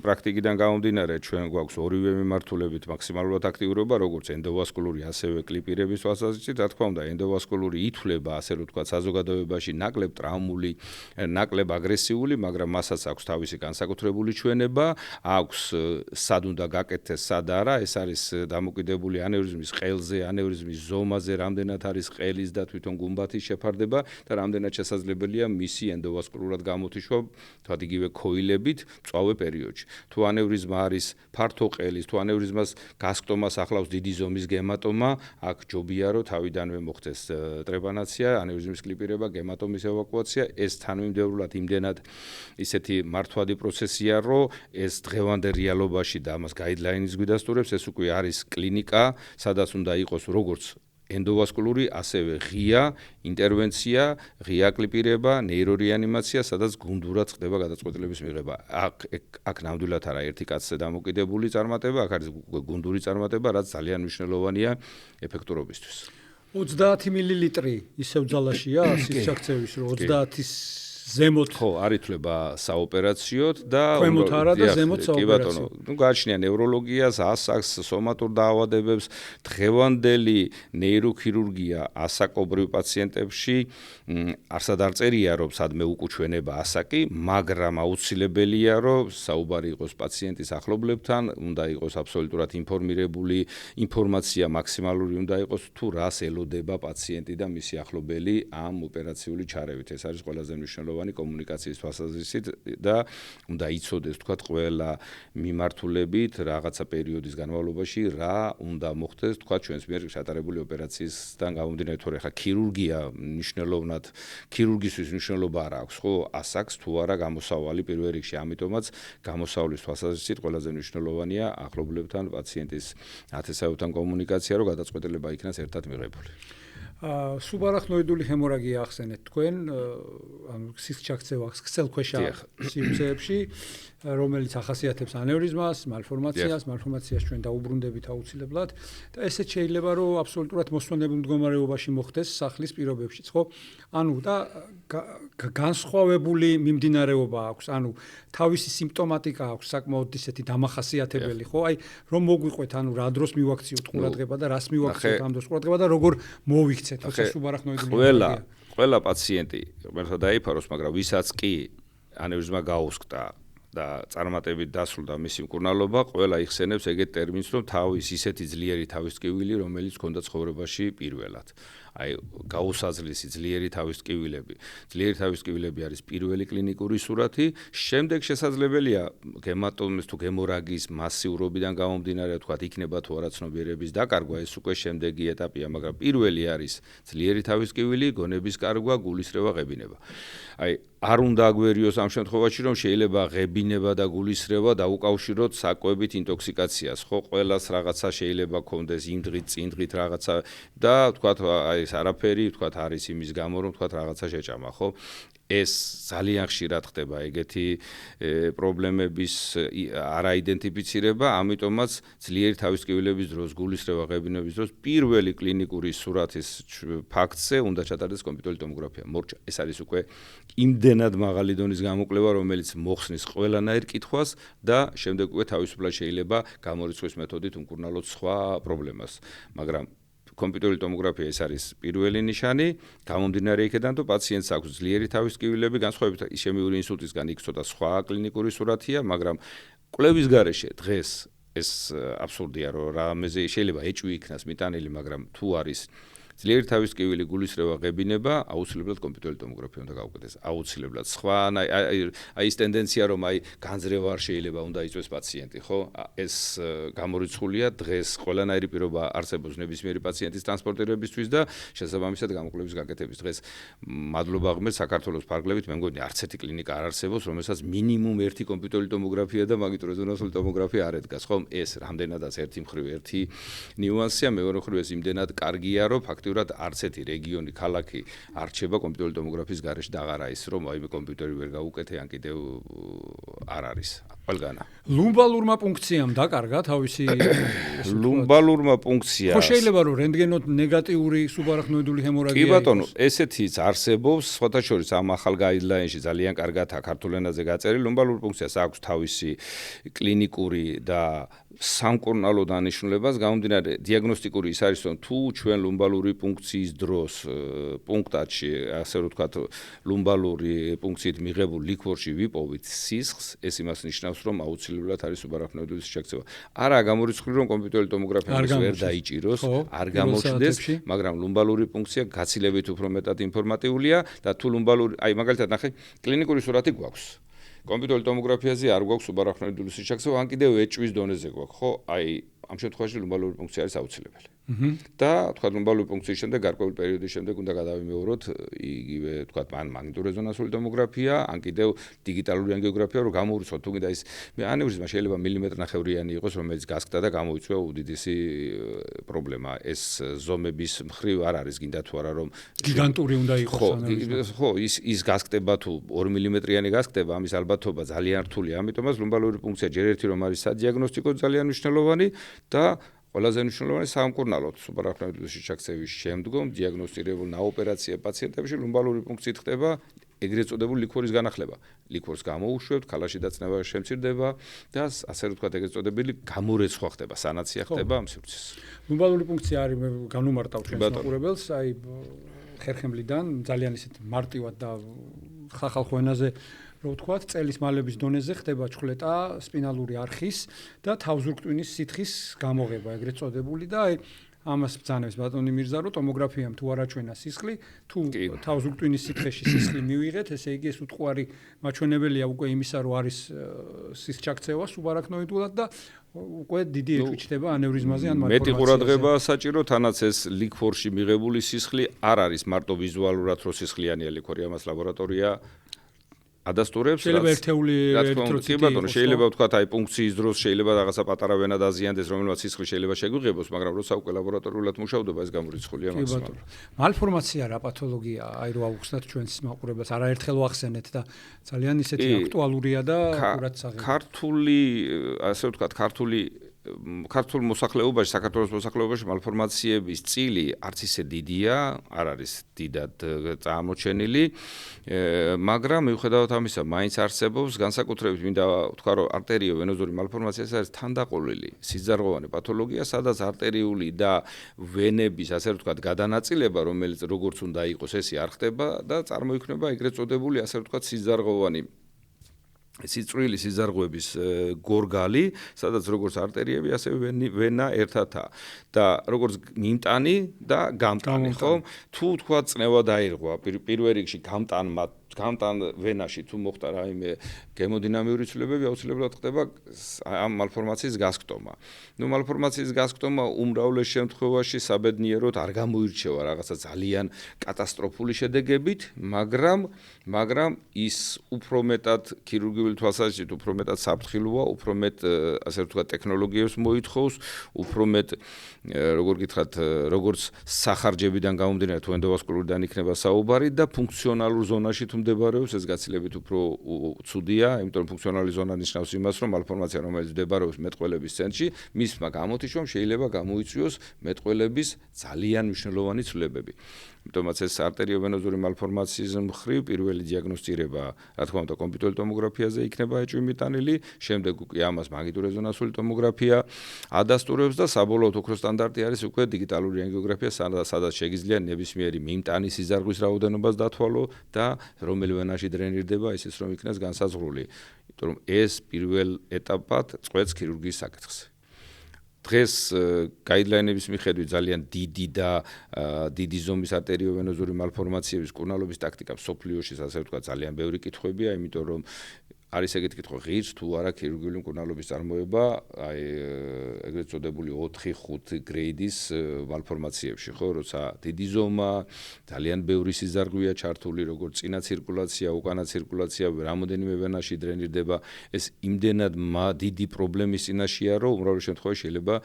პრაქტიკიდან გამომდინარე, ჩვენ გვაქვს ორივე მიმართულებით მაქსიმალურად აქტიურობა, როგორც ენდოვასკულური, ასევე კლიპირების თვალსაზრისით, რა თქმა უნდა, ენდოვასკულური ითვლება, ასე რომ ვთქვათ, საზოგადოებაში ნაკლებ ტრაუმული, ნაკლებ აგრესიული, მაგრამ მასაც აქვს თავისი განსაკუთრებული ჩვენება, აქვს სად უნდა გაკეთდეს, სად არა, ეს არის დამოკიდებული ანევრიზმის ყელზე, ანევრიზმის ზომაზე, რამდენად არის ყელის და თვითონ გუმბათის შეფარდება და რამდენად შესაძლებელია მისი ენდოვასკულურად თიშვა, თქვათ იგივე ქოილებით მწვავე პერიოდში. თუ ანევრიზმა არის ფართო ყელის, თუ ანევრიზმას გასკდომას ახლავს დიდი ზომის გემატომა, აქ ჯობია რომ თავიდანვე მოხდეს ტრეპანაცია, ანევრიზმის კლიპირება, გემატომის ევაკუაცია, ეს თანმიმდევრულად იმდენად ისეთი მართვადი პროცესია, რომ ეს დღევანდელ რეალობაში და ამას გაიდლაინის გვიდასტურებს, ეს უკვე არის კლინიკა, სადაც უნდა იყოს როგორც ენდოვასკულური, ასევე ღია ინტერვენცია, ღია კლიპირება, ნეირორეანიმაცია, სადაც გუნდურად ხდება გადაწყვეტილების მიღება. აქ ნამდვილად არა ერთი კაცზე დამოკიდებული წარმატება, აქ არის გუნდური წარმატება, რაც ძალიან მნიშვნელოვანია ეფექტურობისთვის. 30 მილილიტრი ისევ ძალაშია სისხლჩაქცევის, რომ 30-ის ზემოთ ხო, არ ითვლება საოპერაციოდ და ქვემოთ არა და ზემოთ კი ბატონო, ნუ გააჩნია ნევროლოგიას, ასაკს, სომატურ დაავადებებს, დღევანდელი ნეიროქირურგია ასაკობრივ პაციენტებში არსად არ წერია, რომ სადმე უკუჩვენება ასაკი, მაგრამ აუცილებელია, რომ საუბარი იყოს პაციენტის ახლობლებთან, უნდა იყოს აბსოლუტურად ინფორმირებული, ინფორმაცია მაქსიმალური უნდა იყოს თუ რას ელოდება პაციენტი და მისი ახლობელი ამ ოპერაციული ჩარევით. ეს არის ყველაზე მნიშვნელოვანი მნიშვნელოვანი კომუნიკაციის თვალსაზრისით და უნდა იცოდეს თქვა ყველა მიმართულებით რაღაცა პერიოდის განმავლობაში რა უნდა მოხდეს თქვა ჩვენს მიერ ჩატარებული ოპერაციისგან გამომდინარე თორე ხა ქირურგია მნიშვნელოვნად ქირურგისთვის მნიშვნელობა არ აქვს ხო ასაკს თუ არა გამოსავალი პირველ რიგში ამიტომაც გამოსავლის თვალსაზრისით ყველაზე მნიშვნელოვანია ახლობლებთან პაციენტის ათესავებთან კომუნიკაცია რომ გადაწყვეტილება იქნას ერთად მიღებული სუბარახნოიდული ჰემორაგია ახსენეთ თქვენ ანუ სისხლჩაქცევა ქსელქვეშა სივრცეებში რომელიც ახასიათებს ანევრიზმას, მალფორმაციას ჩვენ დაუბრუნდებით აუცილებლად და ესეც შეიძლება რომ აბსოლუტურად მოსვენებელ მდგომარეობაში მოხდეს სახლის პირობებშიც, ხო? ანუ და განსხვავებული მიმდინარეობა აქვს, ანუ თავისი სიმპტომატიკა აქვს საკმაოდ ისეთი დამახასიათებელი, ხო? აი რომ მოგვიყვეთ, ანუ რა დროს მივაქციოთ ყურადღება და რას მივაქციოთ ამ დროს ყურადღება და როგორ მოვიქცეთ თორე სუბარახნოიდული ჰემორაგია. ყველა პაციენტი რომელთა დაიფაროს, მაგრამ ვისაც კი ანევრიზმა გაუსკდა და წარმატებით დასრულდა მისი მკურნალობა, ყველა იხსენებს ეგეთ ტერმინს, რომ თავის ისეთი ძლიერი თავისტკივილი, რომელიც ჰქონდა ცხოვრებაში პირველად. აი, გაუსაძლისი ძლიერი თავისტკივილები. ძლიერი თავისტკივილები არის პირველი კლინიკური სურათი, შემდეგ შესაძლებელია გემატომის თუ გემორაგიის მასიურობიდან გამომდინარე, თქვათ, იქნება თუ არა ცნობიერების დაკარგვა, ეს უკვე შემდეგი ეტაპია, მაგრამ პირველი არის ძლიერი თავისტკივილი, გონების კარგვა, გულისრევა, ღებინება. აი, არ უნდა აგვერიოს ამ შემთხვევაში, რომ შეიძლება ღებინება და გულისრევა დაუკავშიროთ საკვებით ინტოქსიკაციას, ხო, ყველას რაღაცა შეიძლება ქონდეს იმ დღით, წინ დღით რაღაცა და თქვათ, აი ეს არაფერი, თქვათ, არის იმის გამო, რომ თქვათ რაღაცა შეჭამა, ხო? ეს ძალიან ხშირად ხდება ეგეთი პრობლემების არაიდენტიფიცირება, ამიტომაც ძლიერი თავისტკივილების დროს, გულისრევა, ღებინების დროს პირველი კლინიკური სურათის ფაქტზე უნდა ჩატარდეს კომპიუტერული ტომოგრაფია. მორჩა, ეს არის უკვე იმდენად მაღალი დონის გამოკვლევა, რომელიც მოხსნის ყველანაირ კითხვას და შემდეგ უკვე თავისუფლად შეიძლება გამორიცხვის მეთოდით უმკურნალოთ სხვა პრობლემას. მაგრამ კომპიუტერული ტომოგრაფია ეს არის პირველი ნიშანი, გამომდინარე იქედან, თუ პაციენტს აქვს ძლიერი თავისტკივილები, განსხვავებით ისემიური ინსულტისგან იქ ცოტა სხვა კლინიკური სურათია, მაგრამ კვლევის გარეშე დღეს ეს აბსურდია, რომ რამეზე შეიძლება ეჭვი იქნას მიტანილი, მაგრამ თუ არის ძლიერი თავისტკივილი, გულისრევა, ღებინება, აუცილებლად კომპიუტერული ტომოგრაფია უნდა გაუკეთდეს. აუცილებლად. სხვა აი ეს ტენდენცია, რომ აი განძრევა არ შეიძლება უნდა იწვეს პაციენტი, ხო? ეს გამორიცხულია დღეს ყველანაირი პირობა არსებობს ნებისმიერი პაციენტის ტრანსპორტირებისთვის და შესაბამისად გამოკვლევის გაკეთების დღეს მადლობა ღმერთს საქართველოს ფარგლებით მე მგონი არც ერთი კლინიკა არ არსებობს, რომელსაც მინიმუმ ერთი კომპიუტერული ტომოგრაფია და მაგნიტურეზონანსული ტომოგრაფია არ ედგას, ხო? ეს რამდენადაც ერთი მხრივ ერთი ნიუანსია, მეორე მხრივ ეს იმდენად კარგია, რომ ფაქტიურად არც ერთი რეგიონი, ქალაქი არ რჩება კომპიუტერული ტომოგრაფიის გარეშე და აღარა ის, რომ აი კომპიუტერი ვერ გაუკეთე, ან კიდევ არ არის. ყველგანა. ლუმბალურმა პუნქციამ დაკარგა თავისი ლუმბალურმა პუნქცია. ხო შეიძლება რომ რენტგენოთ ნეგატიური სუბარახნოიდული ჰემორაგია. კი ბატონო, ესეთიც არსებობს, სხვათა შორის ამ ახალ გაიდლაინში ძალიან კარგად ქართულ ენაზე გაწერილი ლუმბალურ პუნქციას აქვს თავისი კლინიკური და სამკურნალო დანიშნულებას, გამომდინარე დიაგნოსტიკური ის არის, რომ თუ ჩვენ ლუმბალური პუნქციის დროს პუნქტში, ასე რომ ვთქვათ, ლუმბალური პუნქციით მიღებულ ლიქვორში ვიპოვით სისხლს, ეს იმას ნიშნავს, რომ აუცილებლად არის სუბარახნოიდული სისხლჩაქცევა. არა გამორიცხული, რომ კომპიუტერული ტომოგრაფია ვერ დაიჭიროს, არ გამოჩნდეს, მაგრამ ლუმბალური პუნქცია გაცილებით უფრო მეტად ინფორმატიულია და თუ ლუმბალური, აი მაგალითად ნახე, კლინიკური სურათი გვაქვს. კომპიუტერული ტომოგრაფიაზე არ გვაქვს სუბარახნოიდული სისხლჩაქცევა, ან კიდევ ეჭვის დონეზე გვაქვს, ხო? აი ამ შემთხვევაში ლუმბალური პუნქცია არის აუცილებელი. და თქვა ლუმბალური პუნქციის შემდეგ გარკვეული პერიოდის შემდეგ უნდა გადავიმეოროთ იგივე თქვა მაგნიტურეზონანსული ტომოგრაფია, ან კიდევ დიგიტალური ანგიოგრაფია, რომ გამოვიცოთ თუ კიდე ის ანევრიზმა შეიძლება მილიმეტრნახევრიანი იყოს, რომელიც გასკდა და გამოიწვია უდიდესი პრობლემა. ეს ზომების მხრივ არ არის გინდა თუ არა რომ გიგანტური უნდა იყოს ანევრიზმა. ხო, ის გასკდება თუ 2 მილიმეტრიანი გასკდება, ამის ალბათობა ძალიან რთულია. ამიტომაც ლუმბალური პუნქცია ჯერ ერთი რომ არის სადიაგნოსტიკო ძალიან მნიშვნელოვანი და ყველაზე მნიშვნელოვანი სამკურნალოდ სუბარახნოიდული სისხლჩაქცევის შემდგომ დიაგნოსტირებულ ნაოპერაცია პაციენტებში ლუმბალური პუნქციით ხდება ეგრეთ წოდებული ლიქვორის განახლება. ლიქვორს გამოუშვებთ, ქალაში დაწნევა შემცირდება და ასე რომ ვთქვათ, ეგრეთ წოდებული გამორეცხვა ხდება, სანაცია ხდება ამ სივრცეს. ლუმბალური პუნქცია არის განუმარტავ ჩვენს მაყურებელს, აი ხერხემლიდან ძალიან ისეთ მარტივად და ხალხალ ენაზე რო ვთქვათ, წელის მალების დონეზე ხდება ჩხლეტა სპინალური არხის და თავზურგტვინის სითხის გამოღება, ეგრეთ წოდებული და აი ამას ბრძანებს ბატონი მირზა, რომ ტომოგრაფიამ თუ არ აჩვენა სისხლი, თუ თავს უკტვინის სითხეში სისხლი მივიღეთ, ესე იგი ეს უტყუარი მაჩვენებელია უკვე იმისა, რომ არის სისჩაქცევა სუბარაქნოიდულად და უკვე დიდი ეჭვი ჩდება ანევრიზმაზე ან მალფორმაციაზე. მეტი ყურადღება საჭირო, თანაც ეს ლიქვორში მიღებული სისხლი არ არის მარტო ვიზუალურად რო სისხლიანია ლიქვორი, ამას ლაბორატორია ადასტურებს. შეიძლება ერთეული ერითროციტი კი ბატონო, შეიძლება ვთქვათ, აი პუნქციის დროს შეიძლება რაღაცა პატარა ვენა დაზიანდეს, რომელმაც სისხლი შეიძლება შეგვიღებოს, მაგრამ როცა უკვე ლაბორატორიულად მუშავდება, ეს გამორიცხულია მაქსიმალურად. მალფორმაცია რა პათოლოგიაა? აი რო ავუხსნათ ჩვენს მაყურებელს, არაერთხელ ვახსენეთ და ძალიან ისეთი აქტუალურია და ყურადსაღები. ქართული, ასე ვთქვათ, ქართულ მოსახლეობაში, საქართველოს მოსახლეობაში მალფორმაციების წილი არც ისე დიდია, არ არის დიდად წარმოჩენილი, მაგრამ მიუხედავად ამისა, მაინც არსებობს, განსაკუთრებით მინდა ვთქვა, რომ არტერიო-ვენოზური მალფორმაცია არის თანდაყოლილი, სიძარღვოვანი პათოლოგია, სადაც არტერიული და ვენების, ასე ვთქვათ, გადანაწილება, რომელიც როგორც უნდა იყოს, ესე არ ხდება და წარმოიქმნება ეგრეთ წოდებული, ასე ვთქვათ, სიძარღვოვანი სიწვრილი სიზარღვების გორგალი, სადაც როგორც არტერიები, ასევე ვენა ერთადაა და როგორც მიმტანი და გამტანი, ხო? თუ თქვა წნევა დაირღვა, პირველ რიგში გამტან ვენაში თუ მოხდა რაიმე გემოდინამიური ცვლილებები, აუცილებლად ხდება ამ მალფორმაციის გასკტომა. მალფორმაციის გასკტომა უმრავლეს შემთხვევაში საბედნიეროდ არ გამოირჩევა რაღაცა ძალიან კატასტროფული შედეგებით, მაგრამ ის უფრო მეტად ქირურგიული თვალსაზრისით უფრო მეტად საფრთხილოა, უფრო მეტ ასე ვთქვათ ტექნოლოგიებს მოითხოვს, უფრო მეტ როგორ გითხრათ, როგორც სახარჯებიდან გამომდინარე თუ ენდოვასკულურიდან იქნება საუბარი და ფუნქციონალურ ზონაში თუ მდებარეობს, ეს გაცილებით უფრო ცუდია, იმიტომ რომ ფუნქციონალური ზონა ნიშნავს იმას, რომ მალფორმაცია, რომელიც მდებარეობს მეტყველების ცენტრში, მისმა გამოთიშომ შეიძლება გამოიწვიოს მეტყველების ძალიან მნიშვნელოვანი ცვლილებები. Ამიტომაც ეს არტერიო-ვენოზური მალფორმაციის მხრივ პირველი დიაგნოსტირება, რა თქმა უნდა, კომპიუტერულ ტომოგრაფიაზე იქნება ეჭვი მიტანილი, შემდეგ უკვე ამას მაგნიტურეზონანსული ტომოგრაფია ადასტურებს და საბოლოოდ ოქროს სტანდარტი არის უკვე დიგიტალური ანგიოგრაფია, სადაც შეგიძლია ნებისმიერი მიმტანი სიზარღვის რაოდენობას დათვალო და რომელი ვენაში დრენირდება, ისიც რომ იქნას განსაზღვრული. იმიტომ რომ ეს პირველ ეტაპად წყვეტს ქირურგიის საკითხს. დღეს გაიდლაინების მიხედვით ძალიან დიდი და დიდი ზომის არტერიო-ვენოზური მალფორმაციების კურნალობის ტაქტიკა მსოფლიოში, ასე ვთქვათ, ძალიან ბევრი კითხვებია, იმიტომ რომ არის ეგეთი კითხვა, ღირს თუ არა ქირურგიული მკურნალობის წარმოება, აი ეგრეთ წოდებული 4-5 გრეიდის მალფორმაციებში, ხო, როცა დიდი ზომა, ძალიან ბევრი სიზარღვია ჩართული, როგორც წინა ცირკულაცია, უკანა ცირკულაცია, რამოდენიმე ვენაში დრენირდება, ეს იმდენად დიდი პრობლემის წინაშეა, რომ უმრავლეს შემთხვევაში შეიძლება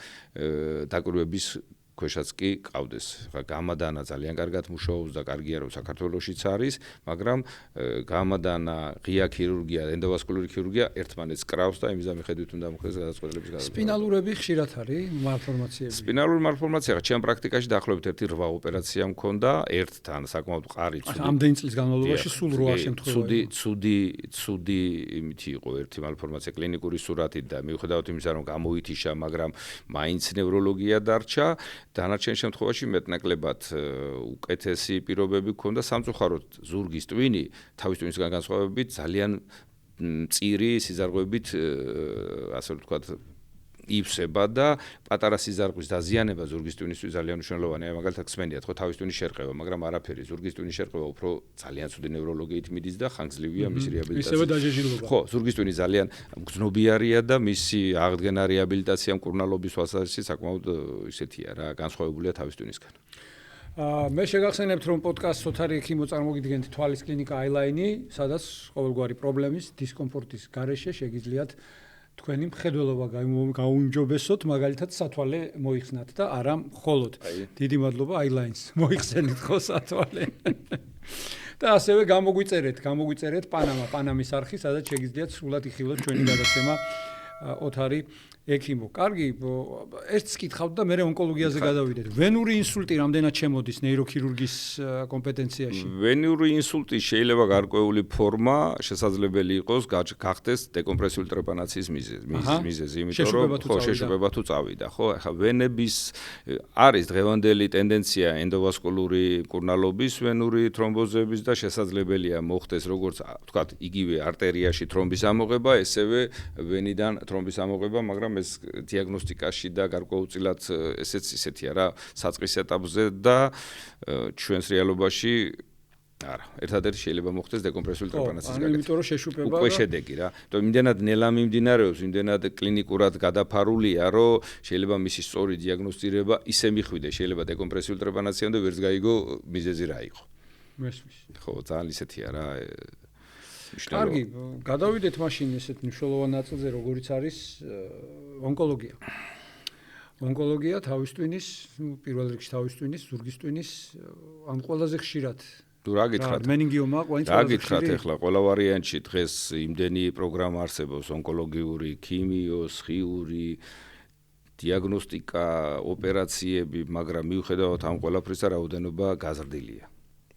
დაკვირვების ქვეშაც კი ყავდეს. გამადანა ძალიან კარგად მუშაობს და კარგია რომ საქართველოშიც არის, მაგრამ გამადანა, ღია ქირურგია, ენდოვასკულური ქირურგია ერთმანეთს კრავს და იმის მიხედვით უნდა მოხდეს გადაწყვეტილების გადაღება. სპინალურები ხშირად არის მალფორმაციები. სპინალური მალფორმაცია, ჩემ პრაქტიკაში დაახლოებით 8 ოპერაცია მქონდა, ერთთან საკმაოდ მყარი ცუდი. ამდენი წლის განმავლობაში სულ 8 შემთხვევა. ცუდი იმითი იყო ერთი მალფორმაცია კლინიკური სურათით და მიუხედავად იმისა, რომ გამოითიშა, მაგრამ მაინც ნევროლოგია დარჩა. დანარჩენ შემთხვევაში მეტნაკლებად უკეთესი პირობები ჰქონდა სამწუხაროდ ზურგის ტვინი თავის ტვინისგან განსხვავებით ძალიან მწირი სიზარღვებით ასე ვთქვათ იფსება და პატარა სიზარღვის დაზიანება ზურგის ტვინისთვის ძალიან მნიშვნელოვანია. მაგალითად ხსმენიათ, ხო, თავის ტვინის შერყევა, მაგრამ არაფერი, ზურგის ტვინის შერყევა უფრო ძალიან ცუდი ნევროლოგიით მიდის და ხანგრძლივია მისი რეაბილიტაცია. ისევე დაჟეჟილობა. ხო, ზურგის ტვინი ძალიან გრძნობიარია და მისი აღდგენა რეაბილიტაცია მკურნალობის თვალსაზრისით საკმაოდ ისეთია რა, განსხვავებულია თავის ტვინისგან. მე შეგახსენებთ, რომ პოდკასტს ოთარი ექიმო წარმოგიდგენთ თვალის კლინიკა აილაინი, სადაც ყოველგვარი პრობლემის, დისკომფორტის გარეშე შეგიძლიათ თქვენი მხედველობა გაუმჯობესოთ, მაგალითად სათვალე მოიხსნათ და არა მხოლოდ. დიდი მადლობა აილაინს. მოიხსენით ხო სათვალე. და ასევე გამოგვიწერეთ პანამის არხი, სადაც შეგიძლიათ სრულად იხილოთ ჩვენი გადაცემა ოთარი ექიმო. კარგი, ერთს კითხავთ და მე ონკოლოგიაზე გადავიდეთ. ვენური ინსულტი რამდენად შემოდის ნეიროქირურგის კომპეტენციაში? ვენური ინსულტი შეიძლება გარკვეული ფორმა შესაძლებელი იყოს გახდეს დეკომპრესიული ტრეპანაციის მიზეზი, იმიტომ რომ ხო შეშუპება თუ წავიდა, ხო? ახლა ვენების არის დღევანდელი ტენდენცია ენდოვასკულური მკურნალობის ვენური თრომბოზების და შესაძლებელია მოხდეს როგორც ვთქვათ იგივე არტერიაში თრომბის ამოღება, ესევე ვენიდან თრომბის ამოღება, მაგრამ ეს დიაგნოსტიკაში და გარკვეულწილად ესეც ისეთია რა, საწყის ეტაპზე და ჩვენს რეალობაში არა, ერთადერთი შეიძლება მოხდეს დეკომპრესიული ტრეპანაციის გაკეთება. იმიტომ რომ შეშუპება უკვე შედეგი რა. იმიტომ იმდენად ნელა მიმდინარეობს, იმდენად კლინიკურად გადაფარულია, რომ შეიძლება მისი სწორი დიაგნოსტირება ისე მიხვიდე, შეიძლება დეკომპრესიული ტრეპანაციამდე ვერც გაიგო მიზეზი რა იყო. მესმის. ხო, ძალიან ისეთია რა. კარგი, გადავიდეთ მაშინ ესეთ მნიშვნელოვან ნაწილზე, როგორიც არის ონკოლოგია. ონკოლოგია თავის ტვინის, პირველ რიგში თავის ტვინის, ზურგის ტვინის, ან ყველაზე ხშირად თუ რა გითხრათ? მენინგიომა ყოველთვის რა გითხრათ ახლა ყველა ვარიანტში დღეს იმდენი პროგრამა არსებობს ონკოლოგიური, ქიმიო, სხიური, დიაგნოსტიკა, ოპერაციები, მაგრამ მიუხედავად ამ ყველაფრისა რაოდენობა გაზრდილია.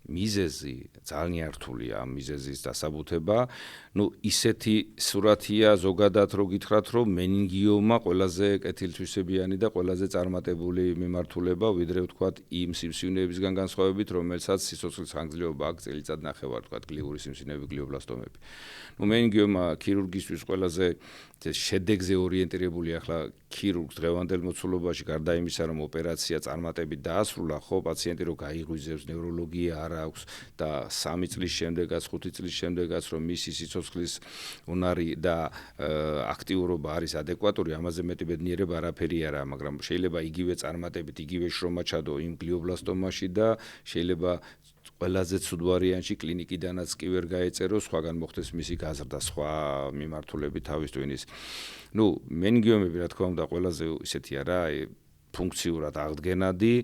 მიზეზი ძალიან რთულია ამ მიზეზის დასაბუთება. ნუ ისეთი სურათია ზოგადად რო გითხრათ, რომ მენინგიომა ყველაზე კეთილთვისებიანი და ყველაზე წარმატებული მიმართულება, ვიდრე ვთქვათ იმ სიმსივნეებისგან განსხვავებით, რომელსაც სიცოცხლის ხანგრძლივობა აქვს წელიწად ნახევარ, ვთქვათ გლიური სიმსივნეები, გლიობლასტომები. ნუ მენინგიომა ქირურგისთვის ყველაზე შედეგზე ორიენტირებული ახლა ქირურგს დღევანდელ მოცულობაში გარდა იმისა, რომ ოპერაცია წარმატებით დაასრულა, ხო, პაციენტი რო გაიღვიძებს, ნევროლოგია არ აქვს და 3 წლის შემდეგაც, 5 წლის შემდეგაც რომ მისი სიცოცხლის უნარი და აქტიურობა არის ადეკვატური, ამაზე მეტი ბედნიერება არაფერი არა, მაგრამ შეიძლება იგივე წარმატებით, იგივე შრომა ჩადო იმ გლიობლასტომაში და შეიძლება ყველაზე ცუდ ვარიანტში კლინიკიდანაც კი ვერ გაეწერო, სხვაგან მოხდეს მისი გაზრდა სხვა მიმართულებით თავის ტვინის. ნუ მენინგიომები რა თქმა უნდა ყველაზე ისეთია რა, ფუნქციურად აღდგენადი,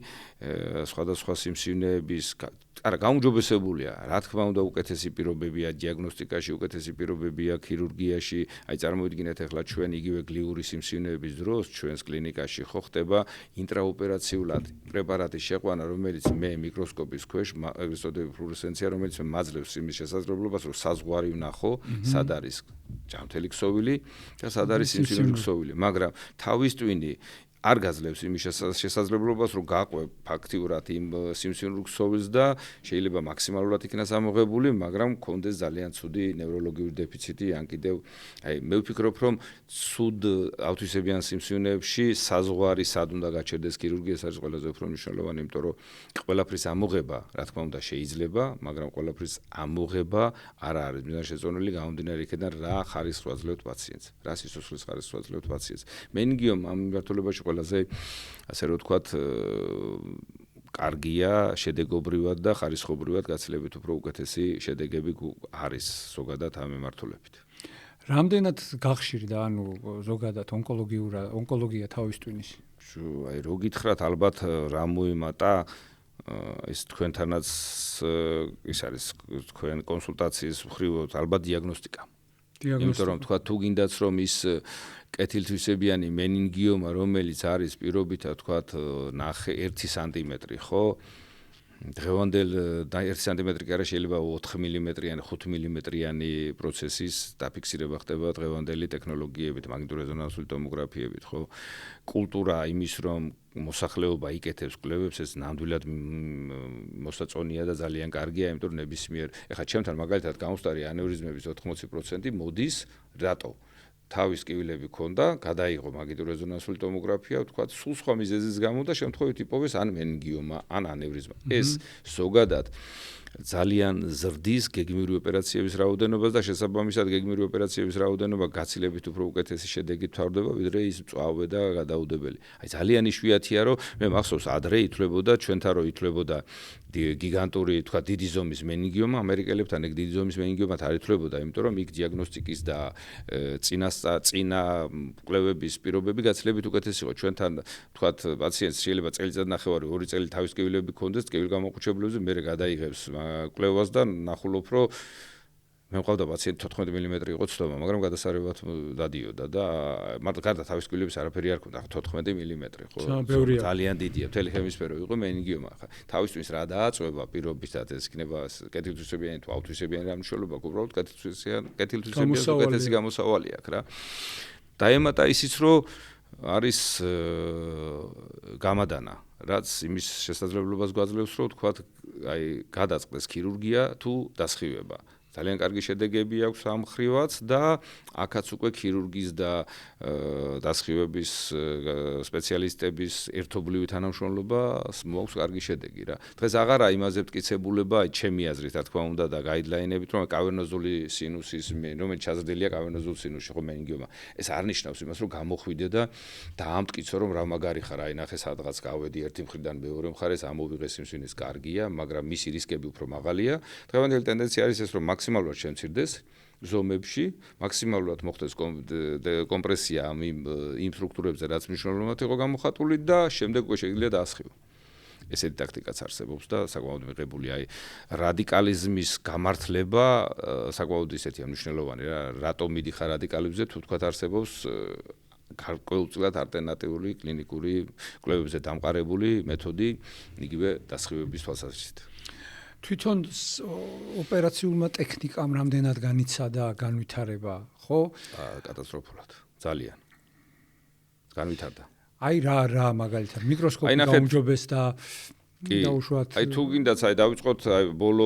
სხვადასხვა სიმსივნეების არა გაუმჯობესებულია, რა თქმა უნდა უკეთესი პირობებია დიაგნოსტიკაში, უკეთესი პირობებია ქირურგიაში. აი წარმოვიდგინეთ ახლა ჩვენ იგივე გლიური სიმსივნეების დროს ჩვენს კლინიკაში ხო ხდება ინტრაოპერაციულად პრეპარატის შეყვანა, რომელიც მე მიკროსკოპის ქვეშ ეგრესოდები ფლუორესცენცია, რომელიც მაძლევს იმის შესაძლებლობას, რომ საზღვარი ვნახო, სად არის ჯანმრთელი ქსოვილი და სად არის სიმსივნური ქსოვილი, მაგრამ თავის ტვინი არ გაძლევს იმის შესაძლებლობას, რომ გაყვებ ფაქტიურად იმ სიმსივნურ ქსოვილს და შეიძლება მაქსიმალურად იქნას ამოღებული, მაგრამ მქონდეს ძალიან ცუდი ნევროლოგიური დეფიციტი, ან კიდევ აი მე ვფიქრობ, რომ ცუდ ავთვისებიან სიმსივნეებში საზღვარი სად უნდა გაჩერდეს ქირურგია, ეს არის ყველაზე უფრო მნიშვნელოვანი, იმიტომ რომ ყველაფრის ამოღება, რა თქმა უნდა, შეიძლება, მაგრამ ყველაფრის ამოღება არ არის მიზანშეწონილი გამომდინარე იქიდან რა ხარისხს ვაძლევთ პაციენტს, რა სიცოცხლის ხარისხს ვაძლევთ პაციენტს. მენინგიომა ამ მიმართულებაში ყველაზე ასე რომ ვთქვათ კარგია შედეგობრივად და ხარისხობრივად გაცილებით უფრო უკეთესი შედეგები არის ზოგადად ამ მიმართულებით. რამდენად გახშირდა ანუ ზოგადად ონკოლოგია თავის ტვინის? აი რო გითხრათ ალბათ რა მოიმატა ეს თქვენთანაც ის არის თქვენ კონსულტაციის მხრივ ალბათ დიაგნოსტიკა. იმიტომ რომ თქვა თუ გინდათ რომ ის კეთილთვისებიანი მენინგიომა რომელიც არის პირობითად თქვათ 1 სანტიმეტრი ხო დღევანდელ 1 სანტიმეტრი კი არა შეიძლება 4 მილიმეტრიანი 5 მილიმეტრიანი პროცესის დაფიქსირება ხდება დღევანდელი ტექნოლოგიებით მაგნიტურ რეზონანსული ტომოგრაფიებით ხო კულტურა იმის რომ მოსახლეობა იკეთებს კვლევებს ეს ნამდვილად მოსაწონია და ძალიან კარგია იმიტომ რომ ნებისმიერ ეხლა ჩემთან მაგალითად გამოსტარი ანევრიზმების 80% მოდის რატო თავის კივილები ქონდა, გადაიღო მაგნიტურ რეზონანსული ტომოგრაფია, ვთქვათ, სულ სხვა მიზეზის გამო და შემთხვევით იპოვეს ან მენინგიომა, ან ანევრიზმა. ეს ზოგადად ძალიან ზრდის გეგმიური ოპერაციების რაოდენობას და შესაბამისად გეგმიური ოპერაციების რაოდენობა გაცილებით უფრო უკეთესი შედეგით თარდება, ვიდრე ის მწვავე და გადაუდებელი. აი ძალიან იშვიათია, რომ მე მახსოვს ადრე ითვლებოდა ჩვენთან რო ითვლებოდა გიგანტური, თქვა დიდი ზომის მენინგიომა, ამერიკელებთან ეგ დიდი ზომის მენინგიომად არ ითვლებოდა, იმიტომ რომ იქ დიაგნოსტიკის და წინა კვლევების პირობები გაცილებით უკეთესი იყო. ჩვენთან თქვა პაციენტს შეიძლება წელიწად ნახევარი 2 წელი თავის კივილები ქონდეს, კივილგამოყუჩებლებზე მე გადაიღებს კვლევას და ნახულობ რომ მე მყავდა პაციენტი 14 მმ იყო ცდომა, მაგრამ გადასარევად დადიოდა და მარტო გარდა თავის კივილების არაფერი არ ქონდა, 14 მმ ხო. ძალიან დიდია, მთელი ჰემისფერო იყო მენინგიომა. ხა თავის ტვინს რა დააწვევა პირობითად ეს იქნება კეთილთვისებიანი თუ ავთვისებიანი რა მნიშვნელობა აქვს, უბრალოდ კეთილთვისებიანი უკეთესი გამოსავალი აქვს რა. დაემატა ისიც რომ არის გამადანა რაც იმის შესაძლებლობას გვაძლევს რომ თქვათ აი გადაწყდეს ქირურგია თუ დასხივება ძალიან კარგი შედეგები აქვს ამ ხრივაც და აქაც უკვე ქირურგის და დასხივების სპეციალისტების ერთობლივი თანამშრომლობა მოაქვს კარგი შედეგი რა. დღეს აღარა იმაზე მტკიცებულება, ჩემი აზრით, რა თქმა უნდა და გაიდლაინებით, რომ კავერნოზული სინუსის, რომელიც ჩაზრდილია კავერნოზულ სინუსში, ხო მენინგიომა. ეს არ ნიშნავს იმას, რომ გამოხვიდე და დაამტკიცო, რომ რა მაგარი ხარ, აი ნახე სადღაც გავედი ერთი მხრიდან მეორე მხარეს, ამოვიღე სიმსივნის კარგია, მაგრამ მისი რისკები უფრო მაღალია. დღევანდელი ტენდენცია არის ეს, რომ მაქსიმალურად შემცირდეს ზომებში, მაქსიმალურად მოხდეს კომპრესია იმ სტრუქტურებზე, რაც მნიშვნელოვნად იყო გამოხატული და შემდეგ უკვე შეიძლება დაასხიო. ესეთი ტაქტიკაც არსებობს და საკმაოდ მიღებული აი რადიკალიზმის გამართლება საკმაოდ ისეთია მნიშვნელოვანი რა, რატომ მიდიხარ რადიკალიზმზე, თუ თქვათ არსებობს გარკვეულწილად ალტერნატიული კლინიკური კვლევებზე დამყარებული მეთოდი იგივე დასხივების თვალსაზრისით. თვითონ ოპერაციულმა ტექნიკამ რამდენად განიცადა განვითარება, ხო? კატასტროფულად, ძალიან. განვითარდა. აი რა მაგალითად მიკროსკოპი გაუმჯობეს და დაუშვათ. აი თუ გინდათ აი დავიწყოთ აი ბოლო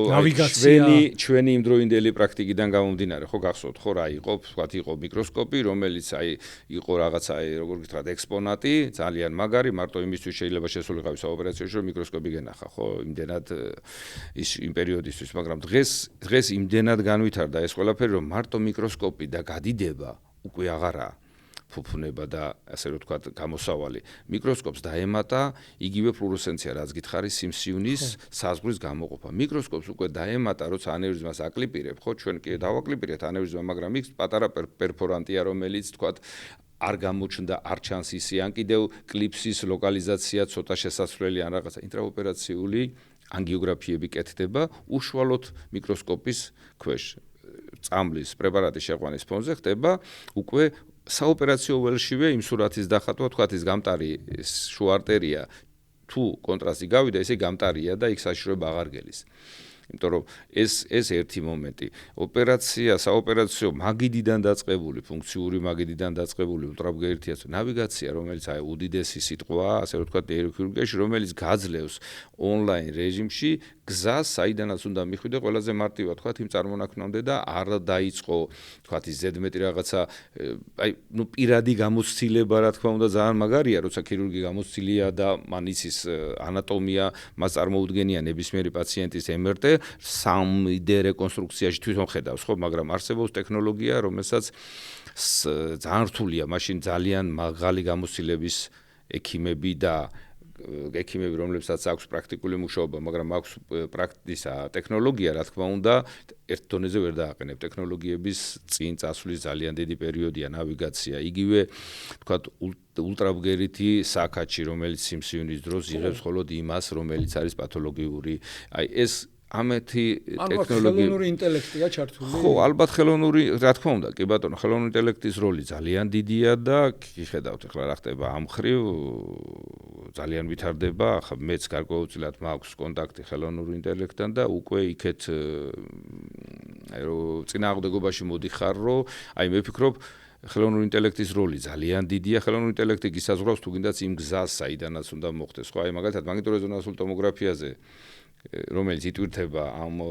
ჩვენი იმდროინდელი პრაქტიკიდან გამომდინარე, ხო გახსოვთ ხო რა იყო, ვთქვათ იყო მიკროსკოპი, რომელიც აი იყო რაღაცა აი როგორ გითხრათ ექსპონატი, ძალიან მაგარი, მარტო იმისთვის შეიძლება შესულიყავი საოპერაციოში, რომ მიკროსკოპი გენახა, ხო, იმდენად იმ პერიოდისთვის, მაგრამ დღეს იმდენად განვითარდა ეს ყველაფერი, რომ მარტო მიკროსკოპი და გადიდება უკვე აღარაა. ფუფუნება და ასე რომ ვთქვათ გამოსავალი მიკროსკოპს დაემატა იგივე ფლუორესცენცია რაც გითხარი სიმსივნის საზღვრის გამოყოფა მიკროსკოპს უკვე დაემატა როცა ანევრიზმას აკლიპირებ ხო ჩვენ კი დავაკლიპირეთ ანევრიზმა მაგრამ იქ პატარა პერფორანტია რომელიც ვთქვათ არ გამოჩნდა არ ჩანს ისი ან კიდევ კლიფსის ლოკალიზაცია ცოტა შესაძლებელი ან რაღაცა ინტრაოპერაციული ანგიოგრაფიები კეთდება უშუალოდ მიკროსკოპის ქვეშ წამლის პრეპარატის შეყვანის ფონზე ხდება უკვე საოპერაციო ველშივე იმ სურათის დახატვა, თქვათ ის გამტარი შუა არტერია თუ კონტრასტი გავიდა, ესე გამტარია და იქ საშიშროება აღარ გელის. იმიტომ რომ ეს ერთი მომენტი. ოპერაცია, საოპერაციო მაგიდიდან დაწყებული, ფუნქციური მაგიდიდან დაწყებული ულტრაბგერითია ნავიგაცია, რომელიც აი უდიდესი სიტყვაა, ასე რომ ვთქვათ, ნეიროქირურგიაში, რომელიც გაძლევს ონლაინ რეჟიმში გზას, საიდანაც უნდა მიხვიდე ყველაზე მარტივად, თქვათ, იმ წარმონაქმნამდე და არ დაიწყო, თქვათ, ის ზედმეტი რაღაცა, აი, ნუ პირადი გამოცდილება, რა თქმა უნდა, ძალიან მაგარია, როცა ქირურგი გამოცდილია და მან იცის ანატომია, მას წარმოუდგენია ნებისმიერი პაციენტის MRT 3D რეკონსტრუქციაში თვითონ ხედავს, ხო, მაგრამ არსებობს ტექნოლოგია, რომელსაც ძალიან რთულია, მაშინ ძალიან მაღალი გამოცდილების ექიმები და ექიმები, რომლებსაც აქვს პრაქტიკული მუშაობა, მაგრამ აქვს პრაქტიკისა ტექნოლოგია, რა თქმა უნდა, ერთ დონეზე ვერ დააყენებ ტექნოლოგიების წინ წასვლის ძალიან დიდი პერიოდია ნავიგაცია. იგივე, თქვათ, ულტრაბგერითი საკაჩი, რომელიც სიმსივნის დროს იღებს მხოლოდ იმას, რომელიც არის პათოლოგიური. აი ეს ამეთი ტექნოლოგია ხელოვნური ინტელექტია ჩართული. ხო, ალბათ ხელოვნური, რა თქმა უნდა, კი ბატონო, ხელოვნური ინტელექტის როლი ძალიან დიდია და ხედავთ ახლა რა ხდება ამ ხრივ ძალიან ვითარდება, ახლა მეც გარკვეულწილად მაქვს კონტაქტი ხელოვნური ინტელექტთან და უკვე იქეთ აი რომ წინააღმდეგობაში მოდიხარ, რომ აი მე ვფიქრობ ხელოვნური ინტელექტის როლი ძალიან დიდია. ხელოვნური ინტელექტი გისაზღვრავს თუ გინდაც იმ გზას, საიდანაც უნდა მოხდეს. ხო, აი მაგალითად მაგნიტორეზონანსულ ტომოგრაფიაზე რომელიც იტვირთება ამ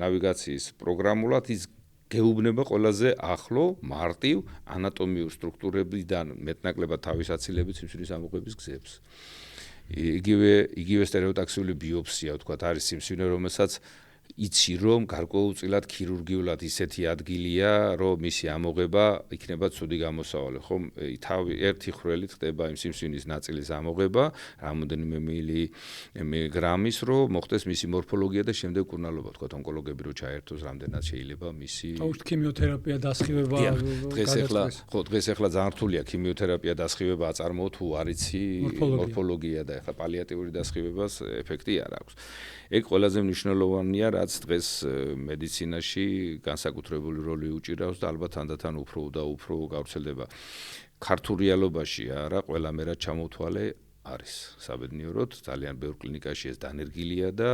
ნავიგაციის პროგრამულად ის გეუბნება ყველაზე ახლო მარტივ ანატომიურ სტრუქტურებიდან მეტნაკლებად თავისაცილებით სიმსივნის ამოღების გზებს. იგივე სტერეოტაქსიული ბიოპსია, ვთქვათ, არის სიმსივნე, რომელსაც იცი რომ გარკვეულწილად ქირურგიულად ისეთი ადგილია, რომ მისი ამოღება იქნება ცუდი გამოსავალი, ხო? თავი ერთი ხვრელით ხდება იმ სიმსივნის ნაწილის ამოღება, რამოდენიმე მილიგრამის, რომ მოხდეს მისი მორფოლოგია და შემდეგ კურნალობა, თქვათ, ონკოლოგები რო ჩაერთოს, რამდენად შეიძლება მისი ქიმიოთერაპია, დასხივება დღეს ახლა ძალიან რთულია ქიმიოთერაპია, დასხივება აწარმოო თუ არ იცი მორფოლოგია და ახლა პალიატიური დასხივებას ეფექტი არ აქვს. ეგ ყველაზე მნიშვნელოვანია, რაც დღეს მედიცინაში განსაკუთრებული როლი უჭირავს და ალბათ თანდათან უფრო და უფრო გავრცელდება. ქართულ რეალობაში არა, ყველა მე რაც ჩამოვთვალე არის საბედნიეროდ, ძალიან ბევრ კლინიკაში ეს დანერგილია და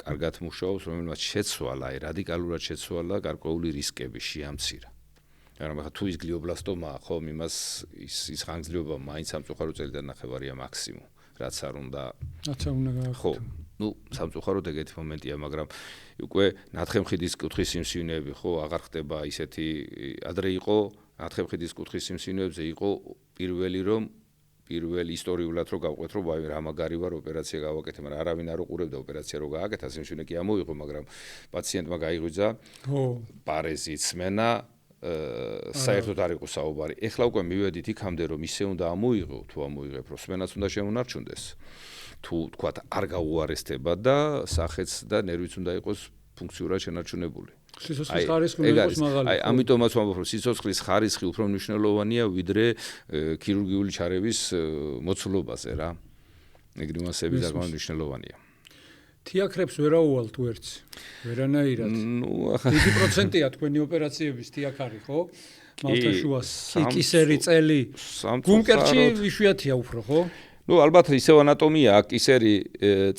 კარგად მუშაობს, რომელმაც შეცვალა, რადიკალურად შეცვალა გარკვეული რისკები შეამცირა. მაგრამ ახლა თუ ის გლიობლასტომაა, ხომ იმას ის ხანგრძლივობა მაინც სამწუხარო წელიდან ნახევარია მაქსიმუმ, რაც არ უნდა. რაც არ უნდა ხო. სამწუხაროდ ეგეთი მომენტია, მაგრამ უკვე ნათხემხიდის კუთხის სიმსივნეები ხო აღარ ხდება ისეთი ადრე იყო ნათხემხიდის კუთხის სიმსივნეებზე იყო პირველი ისტორიულად რო გავყვეთ რომ რა მაგარი ვარ ოპერაცია გავაკეთე, მაგრამ არავინ არ უყურებდა ოპერაცია რო გააკეთა, სიმსივნე კი ამოიღო, მაგრამ პაციენტმა გაიღვიძა პარეზის სმენა საერთოდ არ იყო საუბარი. ეხლა უკვე მივედით იქამდე რომ ისე უნდა ამოიღო, თუ ამოიღებ რომ სმენაც უნდა შემონარჩუნდეს. თუ თქვათ არ გაუარესდება და სახეც და ნერვიც უნდა იყოს ფუნქციურად შენარჩუნებული. სიცოცხლის ხარისხი უნდა იყოს მაღალი. აი, ამიტომაც ვამბობ, რომ სიცოცხლის ხარისხი უფრო მნიშვნელოვანია ვიდრე ქირურგიული ჩარევის მოცულობაზე რა. ეგრე მასები საკმაოდ მნიშვნელოვანია. თიაქრებს ვერაუვალ თუ ერთს. ვერანაირად. დიდი პროცენტია თქვენი ოპერაციების თიაქარი, ხო? მალთაშუას. კისერი წელი. გუმკერჩი იშვიათია უფრო, ხო? ალბათ ისევ ანატომია, კისერი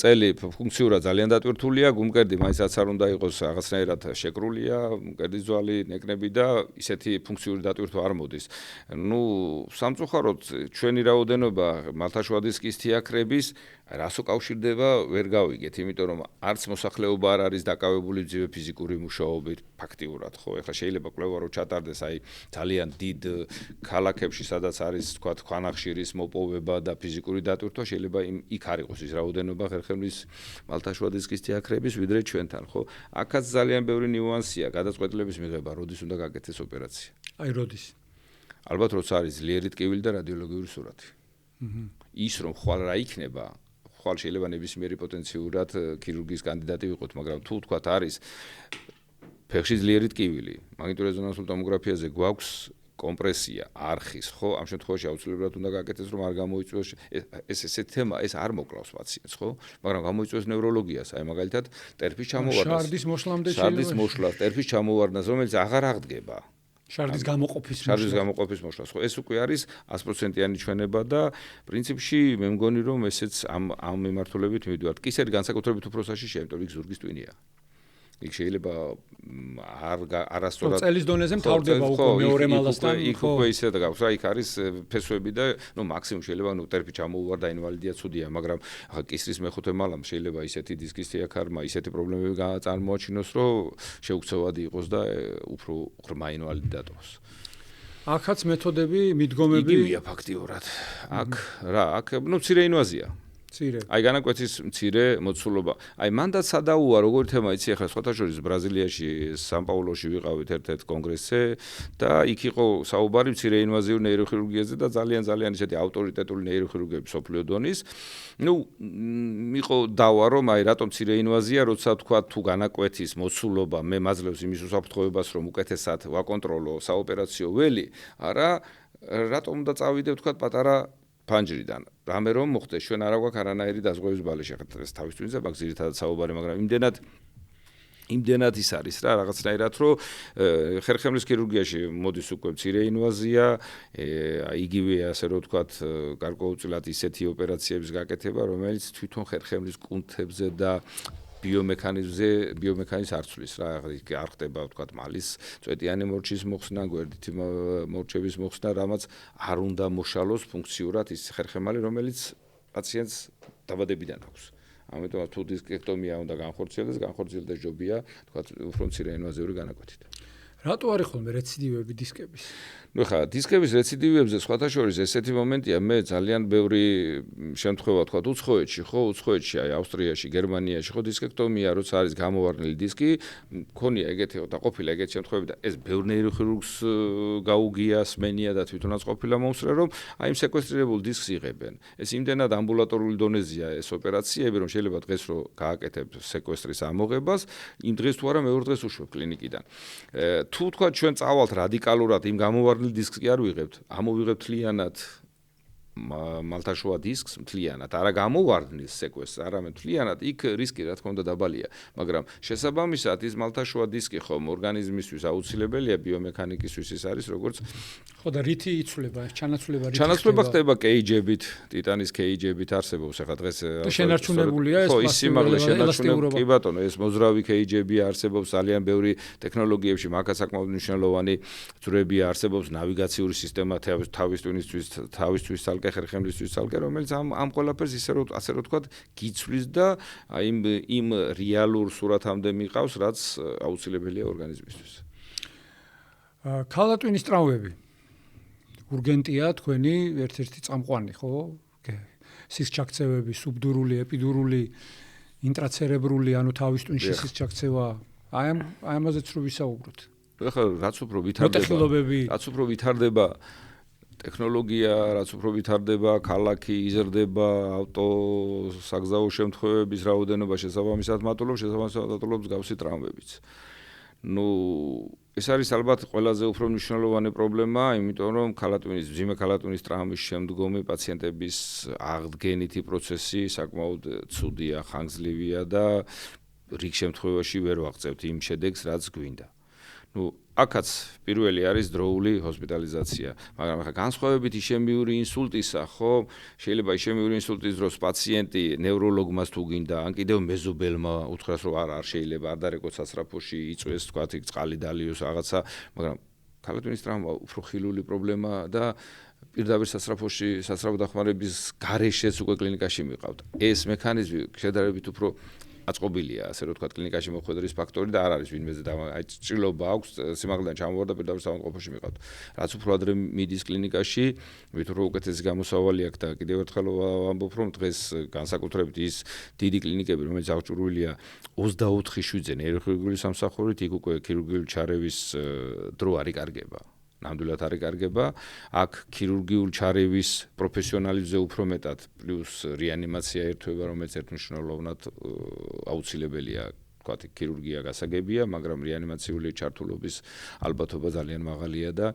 წელი ფუნქციურად ძალიან დატვირთულია, გუმკერდი მაინცაც არ უნდა იყოს რაღაცნაირად შეკრულია, მკერდის ძვალი, ნეკნები და ისეთი ფუნქციური დატვირთვა არ მოდის. სამწუხაროდ ჩვენი რაოდენობა მალთაშუა დისკის თიაქრების რას უკავშირდება ვერ გავიგეთ, იმიტომ რომ არც მოსახლეობა არ არის დაკავებული ძიმე ფიზიკური მუშაობით ფაქტიურად, ხო? ეხლა შეიძლება კვლევა რო ჩატარდეს აი ძალიან დიდ ქალაქებში, სადაც არის თქვა ქვანახშირის მოპოვება და ფიზიკური დატვირთვა, შეიძლება იქ არ იყოს ის რაოდენობა ხერხემლის მალთაშუა დისკის თიაქრების ვიდრე ჩვენთან, ხო? აქაც ძალიან ბევრი ნიუანსია, გადაწყვეტილების მიღება, როდის უნდა გაკეთდეს ოპერაცია. აი როდის? ალბათ როცა არის ძლიერი ტკივილი და რადიოლოგიური სურათი. ის რომ ხვალ რა იქნება ხვალ შეიძლება ნებისმიერი პოტენციურად ქირურგიის კანდიდატი ვიყოთ, მაგრამ თუ თქვათ არის ფეხში ძლიერი ტკივილი, მაგნიტურეზონანსულ ტომოგრაფიაზე გვაქვს კომპრესია, არხის, ხო? ამ შემთხვევაში აუცილებლად უნდა გაკეთდეს, რომ არ გამოიწვიოს ესეთი თემა, ეს არ მოკლავს პაციენტს, ხო? მაგრამ გამოიწვიოს ნევროლოგიას, აი მაგალითად, ტერფის ჩამოვარდნას. შარდის მოსლამდე შარდის მოსვლას, ტერფის ჩამოვარდნას, რომელიც აღარ აღდგება. შარდის გამოყოფის მოსვლას, ხო? ეს უკვე არის 100%-იანი ჩვენება და პრინციპში მე მგონი რომ ესეც ამ მიმართულებით მივიდივართ. კისერი განსაკუთრებით უფრო საშიშია, იმიტომ რომ იქ ზურგის ტვინია. იქ შეიძლება არასწორად წელის დონეზე მთავრდება უკვე მეორე მალასთან, იქ უკვე ისე და გაქვს რა, იქ არის ფესვები და მაქსიმუმ შეიძლება ტერფი ჩამოუვარდა ინვალიდია ცუდია, მაგრამ ახლა კისრის მეხუთე მალამ შეიძლება ისეთი დისკის თიაქარმა ისეთი პრობლემები წარმოაჩინოს, რომ შეუქცევადი იყოს და უფრო ღრმა ინვალიდი დატოვოს. აქაც მეთოდები, მიდგომები იგივეა ფაქტიურად. აქ მცირე ინვაზია. აი განაკვეთის მცირე მოცულობა. აი მანდაც სადაუა როგორი თემა იცი ახლა სხვათა შორის ბრაზილიაში სან-პაულოში ვიყავით ერთ-ერთ კონგრესზე და იქ იყო საუბარი მცირე ინვაზიურ ნეიროქირურგიაზე და ძალიან ისეთი ავტორიტეტული ნეიროქირურგები სოფლიო დონის. იყო დავა რომ აი რატომ მცირე ინვაზია, როცა თქვა თუ განაკვეთის მოცულობა მე მაძლევს იმის უსაფრთხოებას რომ უკეთესად ვაკონტროლო საოპერაციო ველი, არა რატომ უნდა წავიდე თქვა პატარა ფანჯრიდან. რამე რომ მოხდეს, ჩვენ არა გვაქვს არანაირი დაზღვევის ბალე შეხედეს თავის თვინზე, მაგ ძირითადად საუბარი, მაგრამ იმდენად ის არის რა, რაღაცნაირად რომ ხერხემლის ქირურგიაში მოდის უკვე მცირე ინვაზია, იგივე ასე რომ ვთქვათ, გარკვეულწილად ისეთი ოპერაციების გაკეთება, რომელიც თვითონ ხერხემლის კუნთებზე და ბიომექანიზმს არ ცვლის რა, არ ხდება ვთქვათ მალის წვეტიანი მორჩის მოხსნა, გვერდითი მორჩების მოხსნა, რამაც არ უნდა მოშალოს ფუნქციურად ის ხერხემალი, რომელიც პაციენტს დაბადებიდან აქვს. ამიტომ თუ დისკექტომია უნდა განხორციელდეს ჯობია, ვთქვათ, უფრო მცირე ინვაზიური განაკვეთით. რატო არის ხოლმე რეციდივები დისკების? ხა დისკების რეციდივებზე სხვათა შორის ესეთი მომენტია, მე ძალიან ბევრი შემთხვევა თქვა უცხოეთში, აი ავსტრიაში, გერმანიაში ხო დისკექტომია, როცა არის გამოვარდნილი დისკი, მქონია ეგეთი და ყოფილა ეგეთი შემთხვევები და ეს ბევრ ნეიროქირურგს გაუგია, სმენია და თვითონაც ყოფილა მომსწრე, რომ აი იმ სეკვესტრირებულ დისკს იღებენ. ეს იმდენად ამბულატორული დონეზია ეს ოპერაციები, რომ შეიძლება დღეს რო გააკეთებ სეკვესტრის ამოღებას, იმ დღეს თუ არა მეორე დღეს უშვებ კლინიკიდან. თუ თქვა ჩვენ წავალთ რადიკალურად იმ გამოვარდნილ დისკს კი არ ვიღებთ, ამოვიღებთ მთლიანად მალთაშუა დისკს მთლიანად, არა გამოვარდნის სეკვესტრს, არამედ მთლიანად, იქ რისკი რა თქმა უნდა დაბალია, მაგრამ შესაბამისად ის მალთაშუა დისკი ხომ ორგანიზმისთვის აუცილებელია ბიომექანიკისთვის ის არის როგორც ხო და რითი იცვლება, ჩანაცვლება ხდება კეიჯებით, ტიტანის კეიჯებით არსებობს ახლა დღეს შენარჩუნებულია ეს ის სიმაღლე შენარჩუნებული, კი ბატონო, ეს მოძრავი კეიჯები არსებობს ძალიან ბევრი ტექნოლოგიებში, მაგაც საკმაოდ მნიშვნელოვანი ძვრებია არსებობს ნავიგაციური სისტემა თავისთვის ფეხერხემლისთვის ცალკე, რომელიც ამ ყველაფერს ისე ასე რომ ვთქვათ, გიცვლის და აი იმ რეალურ სურათამდე მიყავს, რაც აუცილებელია ორგანიზმისთვის. ქალატვინის ტრავმები. ურგენტია თქვენი ერთ-ერთი წამყვანი, ხო? სისჩაქცევები, სუბდურული, ეპიდურული, ინტრაცერებრული, ანუ თავის ტვინში სისჩაქცევა. აი ამაზეც რო ვისაუბროთ. ახლა რაც უფრო ვითარდება ტექნოლოგია, რაც უფრო ვითარდება ქალაქი, იზრდება ავტოსაგზაო შემთხვევების რაოდენობა, შესაბამისად მატულობს გავსი ტრავმებიც. ეს არის ალბათ ყველაზე უფრო მნიშვნელოვანი პრობლემა, იმიტომ რომ მძიმე ქალატვინის ტრავმის შემდგომი პაციენტების აღდგენითი პროცესი საკმაოდ ცუდია, ხანგრძლივია და რიგ შემთხვევაში ვერ ვაღწევთ იმ შედეგს, რაც გვინდა. აქაც პირველი არის დროული ჰოსპიტალიზაცია, მაგრამ ახლა განსხვავებით ისემიური ინსულტისა, ხო, შეიძლება ისემიური ინსულტის დროს პაციენტი ნევროლოგმას თუ გინდა, ან კიდევ მეზობელმა უთხრას, რომ არ შეიძლება არ დარეკოს სასწრაფოში, იწვეს, თქვათ, წყალი დალიოს რაღაცა, მაგრამ ქალატვინის ტრავმა უფრო ხილული პრობლემა და პირდაპირ სასწრაფო დახმარების გარეშეც უკვე კლინიკაში მიყავთ. ეს მექანიზმი შედარებით უფრო აწყობილია, ასე რომ ვთქვათ, კლინიკაში მოხვედრის ფაქტორი და არ არის ვინმეზე აი ჭრილობა აქვს, სიმაღლედან ჩამოვარდა პირდაპირ საავადმყოფოში მიყავთ. რაც უფრო ადრე მიდის კლინიკაში, ვით რომ უკეთესი გამოსავალი აქვს და კიდევ ერთხელ ვამბობ, რომ დღეს განსაკუთრებით ის დიდი კლინიკები, რომელიც აღჭურვილია 24/7-ზე ნეიროქირურგიული სამსახურით, იქ უკვე ქირურგიული ჩარევის დრო არ იკარგება. ნამდვილად არ იკარგება. აქ ქირურგიულ ჩარევის პროფესიონალიზმზე უფრო მეტად, პლუს რეანიმაცია ერთვება, რომელიც ერთმნიშვნელოვნად აუცილებელია, თქვათ, ქირურგია გასაგებია, მაგრამ რეანიმაციული ჩართულობის ალბათობა ძალიან მაღალია და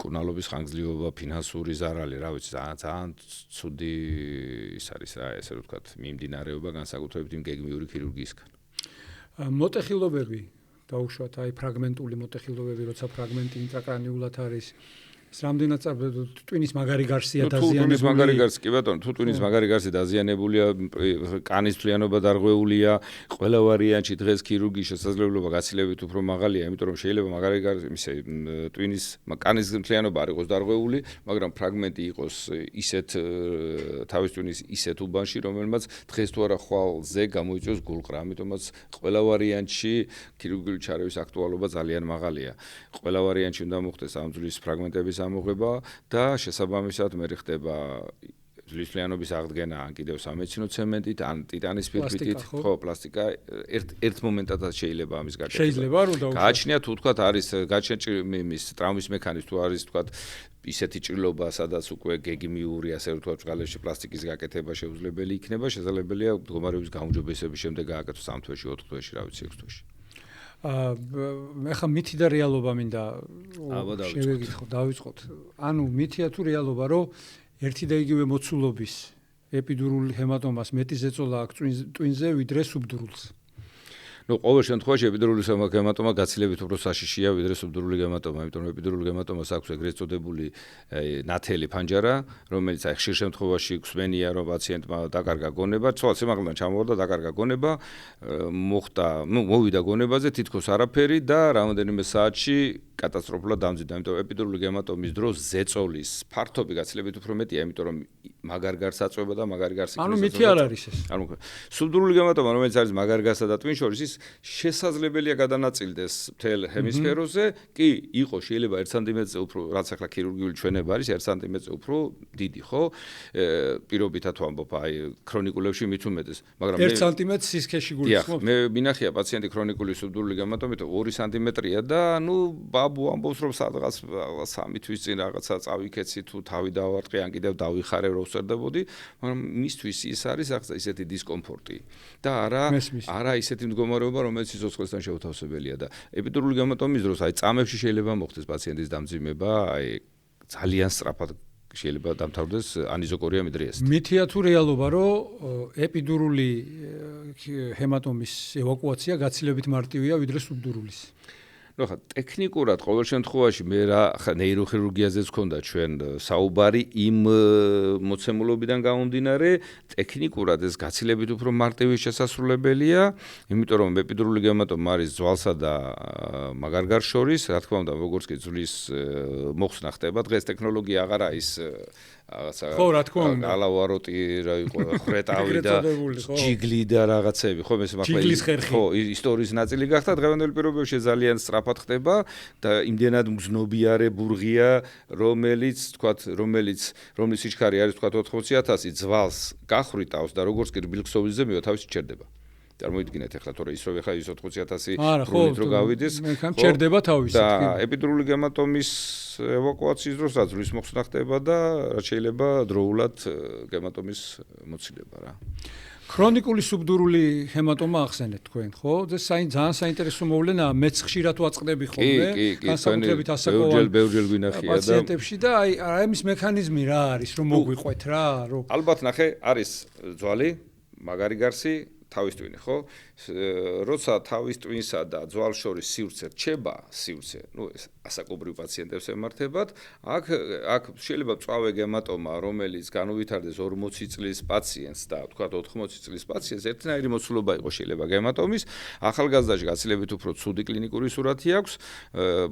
კურნალობის ხანგრძლივობა, ფინანსური ზარალი, რა ვიცი, ძალიან ცუდი ის არის რა, ესე რომ ვთქვათ, მიმდინარეობა განსაკუთრებით იმ გეგმიური ქირურგიისგან. მოტეხილობები დაუშვათ, აი ფრაგმენტული მოტეხილობები, როცა ფრაგმენტი ინტრაკრანიულად არის, ეს რამდენად ტვინის მაგარი გარსია დაზიანებული. ტვინის მაგარი გარსი, კი ბატონო, თუ ტვინის მაგარი გარსი დაზიანებულია, კანის თლიანობა დარღვეულია, ყველა ვარიანტში დღეს ქირურგიის შესაძლებლობა გაცილებით უფრო მაღალია, იმიტომ რომ შეიძლება მაგარი გარსი, ტვინის კანის თლიანობა არ იყოს დარღვეული, მაგრამ ფრაგმენტი იყოს ისეთ თავის ტვინის ისეთ უბანში, რომელმაც დღეს თუ არა ხვალზე გამოიწვევს გულყრა, ამიტომაც ყველა ვარიანტში ქირურგიული ჩარევის აქტუალობა ძალიან მაღალია. ყველა ვარიანტში უნდა მოხდეს ამ ძვლის ფრაგმენტების ამოღება და შესაბამისად მე ხდება ძვლისლიანობის აღდგენა ან კიდევ სამედიცინო ცემენტით, ან ტიტანის ფირფიტით, ხო, პლასტიკა ერთ მომენტადაც შეიძლება ამის გაკეთება. შეიძლება რომ გააჩნია თუ თქვათ არის გაჩენჭი იმის ტრავმის მექანიზმი თუ არის თქვათ ისეთი ჭრილობა, სადაც უკვე გეგმიური, ასე რომ თქვათ, წყალებში პლასტიკის გაკეთება შეუძლებელი იქნება, შესაძლებელია მდგომარეობის გაუმჯობესების შემდეგ გააკეთოს 3 თვეში, 4 თვეში, რა ვიცი, 6 თვეში. ეხლა მითი და რეალობა მინდა შევეკითხოთ, დავიწყოთ. ანუ მითია თუ რეალობა, რომ ერთი და იგივე მოცულობის ეპიდურული ჰემატომას მეტი ზეწოლა აქვს ტვინზე, ვიდრე სუბდურულს. ყოველ შემთხვევაში ეპიდურული ჰემატომა გაცილებით უფრო საშიშია, ვიდრე სუბდურული ჰემატომა, იმიტომ რომ ეპიდურული ჰემატომას აქვს ეგრეთ წოდებული ნათელი ფანჯარა, რომელიც აი ხშირ შემთხვევაში გვსმენია, რომ პაციენტმა დაკარგა გონება, ცოტა სიმაღლედან ჩამოვარდა, დაკარგა გონება, მოვიდა გონებაზე, თითქოს არაფერი და რამოდენიმე საათში კატასტროფულად დამძიმდა, იმიტომ რომ ეპიდურული ჰემატომის დროს ზეწოლის ფართობი გაცილებით უფრო მეტია, იმიტომ რომ მაგარ გარს აწვება და მაგარი გარს იქნება. ანუ მითი არ არის ეს. ანუ სუბდურული ჰემატომა, რომელიც არის მაგარ გარსა და ტვინს შორის, ის შესაძლებელია გადანაწილდეს მთელ ჰემისფეროზე, კი, იყო შეიძლება 1 სანტიმეტრზე უფრო, რაც ახლა ქირურგიული ჩვენება არის 1 სანტიმეტრზე უფრო დიდი, ხო? პირობითად ვამბობ, აი ქრონიკულებში მით უმეტეს, მაგრამ 1 სანტიმეტრს სისქეში გულისხმობ. მე მინახია პაციენტი ქრონიკული სუბდურული ჰემატომით 2 სანტიმეტრია და ანუ ბაბუ ამბობს რომ სადღაც 3 თვის წინ რაღაცა წავიქეცი თუ თავი დავარტყი ან კიდევ დავიხარე რომ ვსერდებოდი, მაგრამ მისთვის ის არის ახლა ისეთი დისკომფორტი და არა ისეთი მდგომარეობა, რომელიც სიცოცხლესთან შეუთავსებელია და ეპიდურული ჰემატომის დროს აი წამებში შეიძლება მოხდეს პაციენტის დამძიმება, აი ძალიან სწრაფად შეიძლება დამთავრდეს ანიზოკორია მიდრიასით. მითია თუ რეალობა, რომ ეპიდურული ჰემატომის ევაკუაცია გაცილებით მარტივია ვიდრე სუბდურულის. ხა ტექნიკურად ყოველ შემთხვევაში მე რა ხა ნეიროქირურგიაზეც ქონდა ჩვენ საუბარი იმ მოცემულობიდან გამომდინარე ტექნიკურად ეს გაცილებით უფრო მარტივი შესასრულებელია, იმიტომ რომ ეპიდურული ჰემატომა არის ძვალსა და მაგარგარ შორის, რა თქმა უნდა, როგორც კი ძვლის მოხსნა ხდება, დღეს ტექნოლოგია აღარა ის რაღაცა ხო, რა თქმა უნდა. ალავაროტი რა იყო, ხრეტავი და ჯიგლი და რაღაცები, ხო, ეს მართლა ჯიგლის ხერხი. ხო, ისტორიის ნაწილი გახდა, დღევანდელ პირობებში ძალიან სწრაფად ხდება და იმდენად მგზნობიარე ბურღია, რომლის სიჩქარე არის თქვა 80,000 ძვალს გახვრიტავს და როგორც კი რბილქსოვიზე მივა თავისი ჩერდება. წარმოიდგინეთ ახლა თორე ის რომ ახლა ის 80,000 ბრუნით რო გავიდეს, ხო, ჩერდება თავისი. და ეპიდურული გემატომის ევაკუაციის დროს აზრის მოხსნა ხდება და რაც შეიძლება დროულად გემატომის მოცილება რა. ქრონიკული სუბდურული ჰემატომა ახსენეთ თქვენ, ხო? ძალიან საინტერესო მოვლენაა, მეც ხშირად ვაწყდები ხოლმე, განსაკუთრებით ასაკოვან ბევრჯერ გვინახია და პაციენტებში და აი ამის მექანიზმი რა არის, რომ მოგვიყვეთ რა, რომ ალბათ ნახე, არის ძვალი, მაგარი გარსი, თავის ტვინი, ხო? როცა თავის ტვინსა და ძვალს შორის სივრცე რჩება, ეს ასაკობრივ პაციენტებს ემართებათ, აქ შეიძლება მწვავე გემატომა, რომელიც განუვითარდეს 40 წლის პაციენტს და თქვათ 80 წლის პაციენტს, ერთნაირი მოცულობა იყო შეიძლება გემატომის, ახალგაზრდაში გაცილებით უფრო ცუდი კლინიკური სურათი აქვს,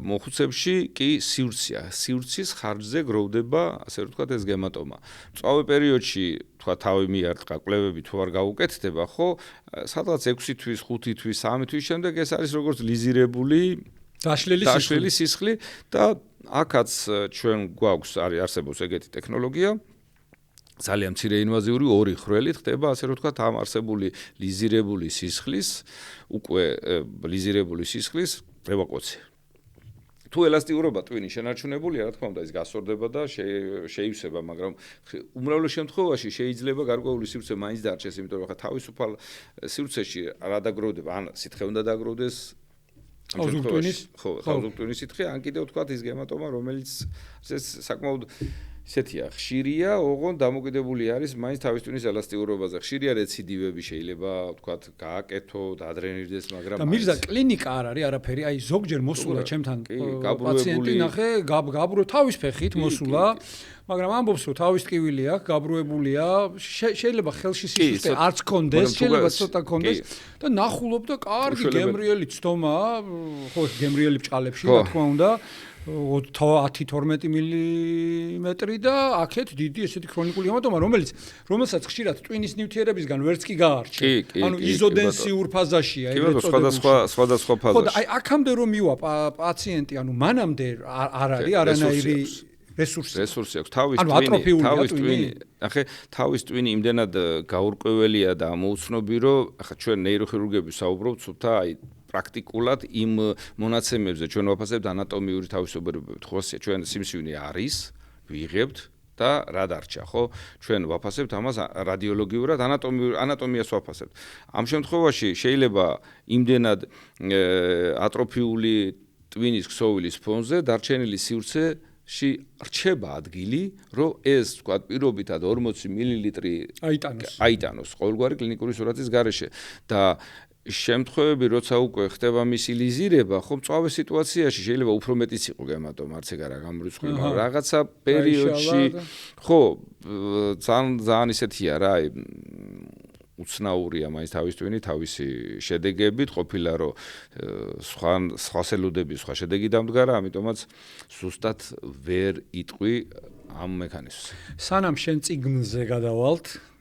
მოხუცებში კი სივრცეა, სივრცის ხარჯზე გროვდება, ასე ვთქვათ, ეს გემატომა. მწვავე პერიოდში თქვა თავი მიარტყა, კვლევები თუ არ გაუკეთდება, ხო, სადღაც 6 თვის, 5 თვის, 3 თვის შემდეგ ეს არის როგორც ლიზირებული დაშლილი სისხლი და აქაც ჩვენ გვაქვს არსებობს ეგეთი ტექნოლოგია. ძალიან მცირე ინვაზიური ორი ხრელით ხდება, ასე რომ ვთქვათ, ამ არსებული ლიზირებული სისხლის ევაკუაცია. თუ ელასტიურობა ტვინი შენარჩუნებულია, რა თქმა უნდა, ის გასორდება და შეივსება, მაგრამ უმრავლეს შემთხვევაში შეიძლება გარკვეული სივრცე მაინც დარჩეს, იმიტომ რომ ხა თავისუფალ სივრცეში რა დაგროვდება, ან სითხე უნდა დაგროვდეს თავზუგტვინის სითხე, ან კიდევ ვთქვათ ის გემატომა, რომელიც საკმაოდ ისეთია, ხშირია, ოღონდ დამოკიდებული არის მაინც თავის ტვინის ელასტიურობაზე. ხშირია რეციდივები შეიძლება ვთქვათ გააკეთო, დაადრენირდეს, მაგრამ და მირზა კლინიკა არ არის არაფერი, აი ზოგჯერ მოსულა ჩემთან პაციენტი, ნახე, გაბრუე თავის ფეხით მოსულა, მაგრამ ამბობს რომ თავის ტკივილი აქვს, გაბრუებულია, შეიძლება ხელში სისუსტე არც კონდეს, შეიძლება ცოტა კონდეს და ნახულობდა კარგი გემრიელი ცდომაა, ხო, გემრიელი ბჭყალებში, რა თქმა უნდა. 10-12 მილიმეტრი და აქეთ დიდი ესეთი ქრონიკული ჰემატომა, რომელსაც ხშირად ტვინის ნივთიერებისგან ვერც კი გაარჩა. ანუ იზოდენსიურ ფაზაშია, ეგრეთ წოდებული. სხვადასხვა ფაზაში. ხო და აი აქამდე რომ მივა პაციენტი, ანუ მანამდე არ არის არანაირი რესურსი აქვს. თავის ტვინი, ნახე, თავის ტვინი იმდენად გაურკვეველია და მოუცნობი, რომ ახლა ჩვენ ნეიროქირურგები საუბრობთ სულთა აი პრაქტიკულად იმ მონაცემებზე ჩვენ ვაფასებთ ანატომიური თავისებურებებით, ხო, ჩვენ სიმსივნე არის, ვიღებთ და რა დარჩა, ხო? ჩვენ ვაფასებთ ამას რადიოლოგიურად, ანატომიას ვაფასებთ. ამ შემთხვევაში შეიძლება იმდენად ატროფიული ტვინის ქსოვილის ფონზე დარჩენილი სივრცეში რჩება ადგილი, რომ ეს, თქვა, პირობითად 40 მილილიტრი აიტანოს ყოველგვარი კლინიკური სურათის გარეშე და შემთხვევები, როცა უკვე ხდება მისი ლიზირება, ხო, მწვავე სიტუაციაში შეიძლება უფრო მეტიც იყო გემატომა, არც ეგ არა გამორიცხული, მაგრამ რაღაცა პერიოდში, ხო, ძალიან ისეთია რა, უცნაურია მაინც თავის ტვინი, თავისი შედეგებით, ყოფილა რომ სხვა სელუდების სხვა შედეგი დამდგარა, ამიტომაც ზუსტად ვერ იტყვი ამ მექანიზმს. სანამ შენ წიგნზე გადავალთ,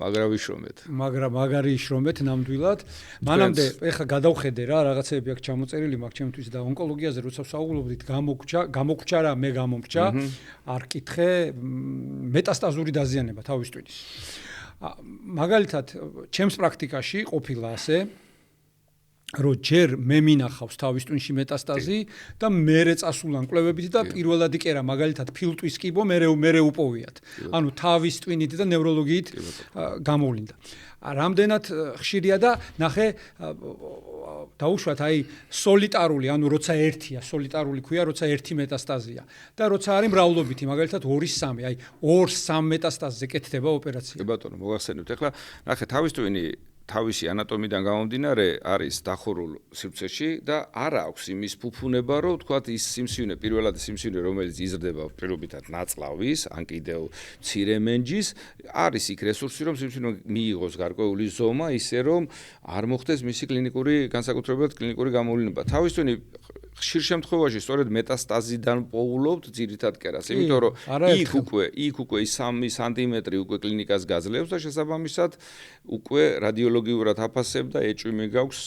მაგარი იშრომეთ ნამდვილად. მანამდე ეხა გადავხედე რა, რაღაცეები აქვს ჩამოწერილი მაგ ჩემთვის და ონკოლოგიაზე როცა ვსაუბრობდით, გამოგრჩა რა, მე გამომრჩა, არ კითხე, მეტასტაზური დაზიანება თავის ტვინის. მაგალითად, ჩემს პრაქტიკაში ყოფილა ასე, რომ ჯერ მე მინახავს თავის ტვინში მეტასტაზი და მერე წასულან კვლევებით და პირველადი კერა მაგალითად ფილტვის კიბო მერე უპოვიათ. ანუ თავის ტვინით და ნევროლოგიით გამოვლინდა. რამდენად ხშირია და ნახე დაუშვათ აი სოლიტარული, ანუ როცა ერთია, სოლიტარული ქვია, როცა ერთი მეტასტაზია და როცა არის მრავლობითი, მაგალითად 2-3, აი 2-3 მეტასტაზზე კეთდება ოპერაცია. ბატონო, მოგახსენებთ, ახლა ნახე თავის ტვინი თავისი ანატომიდან გამომდინარე არის დახურულ სივრცეში და არ აქვს იმის ფუფუნება, რომ თქვათ ის სიმსივნე, პირველად სიმსივნე, რომელიც იზრდება პირობითად ნაწლავის, ან კიდევ მცირე მენჯის, არის იქ რესურსი, რომ სიმსივნე მიიღოს გარკვეული ზომა, ისე რომ არ მოხდეს მისი კლინიკური განსაკუთრებულად კლინიკური გამოვლინება. თავის ტვინი ხშირ შემთხვევაში სწორედ მეტასტაზიდან პოულობთ ძირითად კერას, იმიტომ რომ იქ უკვე 3 სანტიმეტრი უკვე კლინიკას გაძლევს და შესაბამისად უკვე რადიოლოგიურად აფასებ და ეჭვი გაქვს,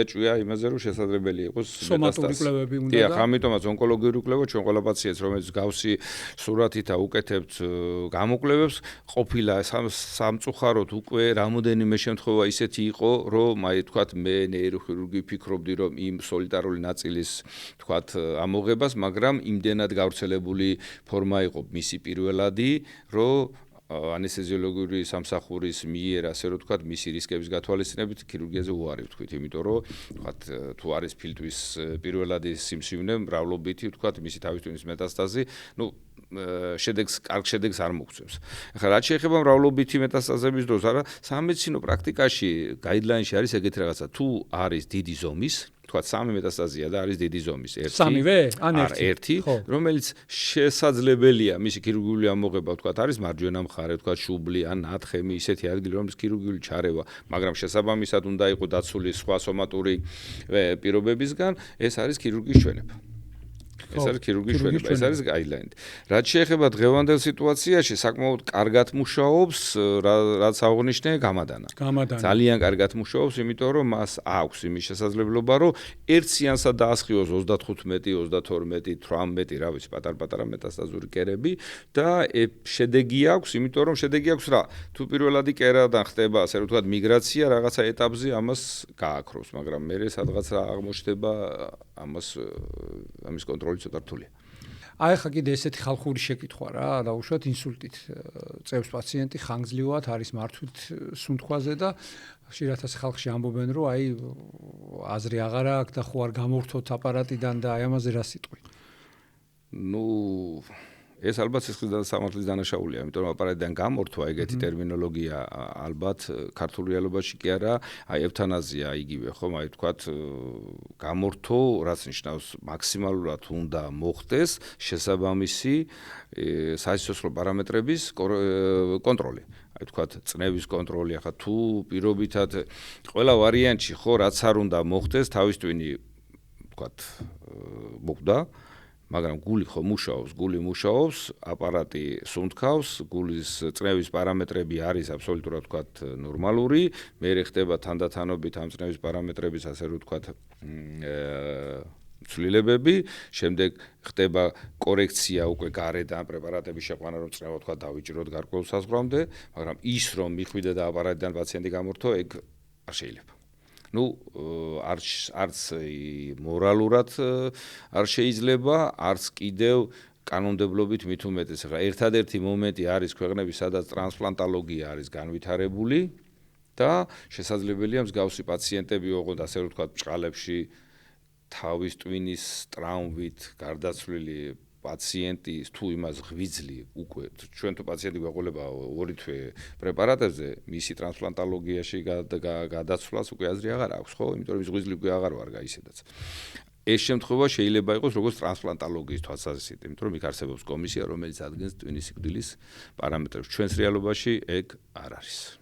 ეჭვია იმაზე რომ შესაძლებელი იყოს სომატური კვლევები უნდა და ამიტომაც ონკოლოგიური კვლევა ჩვენ ყველა პაციენტს რომელიც გავსი სურათით აუკეთებთ გამოკვლევებს ყოფილა სამწუხაროდ უკვე რამოდენიმე შემთხვევა ისეთი იყო რომ აი თქვათ მე ნეიროქირურგი ფიქრობდი რომ იმ სოლიტარული ნაწილის თქვათ ამოღებას, მაგრამ იმდენად გავრცელებული ფორმა იყო მისი პირველადი, რომ ანესთეზიოლოგიური სამსახურის მიერ ასე რომ თქვათ მისი რისკების გათვალისწინებით ქირურგიაზე უარი ვთქვით, იმიტომ რომ თქვათ თუ არის ფილტვის პირველადი სიმსივნე, მრავლობითი თქვათ მისი თავისთავის მეტასტაზი, კარგ შედეგს არ მოგწევს. ახლა რაც შეეხება მრავლობითი მეტასტაზების დროს, არა, სამედიცინო პრაქტიკაში გაიდლაინში არის ეგეთი რაღაცა, თუ არის დიდი ზომის თქვათ 3 მეტასტაზია და არის დიდი ზომის ერთი, რომელიც შესაძლებელია მისი ქირურგიული ამოღება თქვათ არის მარჯვენა მხარე, თქვათ შუბლი ან ნათხემი, ისეთი ადგილი, რომელიც ქირურგიული ჩარევა, მაგრამ შესაბამისად უნდა იყოს დაცული სხვა სომატური პირობებისგან, ეს არის ქირურგიის ჩვენება. ეს არის ქირურგიის ჩვენება, ეს არის გაიდლაინი. რაც შეეხება დღევანდელ სიტუაციაში, საკმაოდ კარგად მუშაობს, რაც აღნიშნე გამადანა. ძალიან კარგად მუშაობს, იმიტომ რომ მას აქვს იმის შესაძლებლობა, რომ ერთ სეანსად დაასხივოს 35, 32, 18, რა ვიცი, პატარ-პატარა მეტასტაზური კერები და შედეგი აქვს, იმიტომ რომ შედეგი აქვს რა, თუ პირველადი კერადან ხდება, ასე რომ ვთქვათ, მიგრაცია რაღაცა ეტაპზე ამას გააქროს, მაგრამ მერე სადღაც რა აღმოჩნდება, ამის კონტროლი ცოტა რთულია. აი ხა კიდე ესეთი ხალხური შეკითხვა რა, დაუშვათ ინსულტით წევს პაციენტი ხანგრძლივად არის მართვით სუნთქვაზე და ხშირად ასე ხალხში ამბობენ რომ აი აზრი აღარ აქვს და ხო არ გამორთოთ აპარატიდან და აი ამაზე რა სიტყვი? ეს ალბათ სისხლის სამართლის დანაშაულია, იმიტომ რომ აპარატიდან გამორთვა ეგეთი ტერმინოლოგია ალბათ ქართულ რეალობაში კი არა, აი ევთანაზია იგივე, ხომ, აი თქვათ გამორთო, რაც ნიშნავს მაქსიმალურად უნდა მოხდეს შესაბამისი სასიცოცხლო პარამეტრების კონტროლი. აი თქვათ წნევის კონტროლი, ახლა თუ პირობითად ყველა ვარიანტში ხო რაც არ უნდა მოხდეს, თავის ტვინი თქვათ მოხდა მაგრამ გული ხო მუშაობს, აპარატი სუნთქავს, გულის წნევის პარამეტრები არის აბსოლუტურად ვთქვათ ნორმალური, მერე ხდება თანდათანობით ამ წნევის პარამეტრების ასე რომ ვთქვათ ცვლილებები, შემდეგ ხდება კორექცია უკვე გარედან პრეპარატების შეყვანა რომ წნევა ვთქვათ დავიჭიროთ გარკვეულ საზღვრამდე, მაგრამ ის რომ მიხვიდე და აპარატიდან პაციენტი გამორთო, ეგ არ შეიძლება. არც მორალურად არ შეიძლება, არც კიდევ კანონმდებლობით მით უმეტეს. ახლა ერთადერთი მომენტი არის ქვეყნები, სადაც ტრანსპლანტოლოგია არის განვითარებული და შესაძლებელია მსგავსი პაციენტები ოღონდ ასე რომ ვთქვათ ბჭყალებში თავის ტვინის ტრაუმით გარდაცვლილი პაციენტი თუ იმას ღვიძლი უკვე ჩვენ თუ პაციენტი გვეყოლება 2 თვე პრეპარატებზე მისი ტრანსპლანტოლოგიაში გადაცვლას უკვე აზრი აღარ აქვს, ხო? იმიტომ რომ ის ღვიძლი უკვე აღარ ვარ გაისედაც. ეს შემთხვევა შეიძლება იყოს როგორც ტრანსპლანტოლოგიის თვალსაზრისით, იმიტომ რომ იქ არსებობს კომისია, რომელიც ადგენს ტვინის სიკვდილის პარამეტრებს. ჩვენს რეალობაში ეგ არ არის.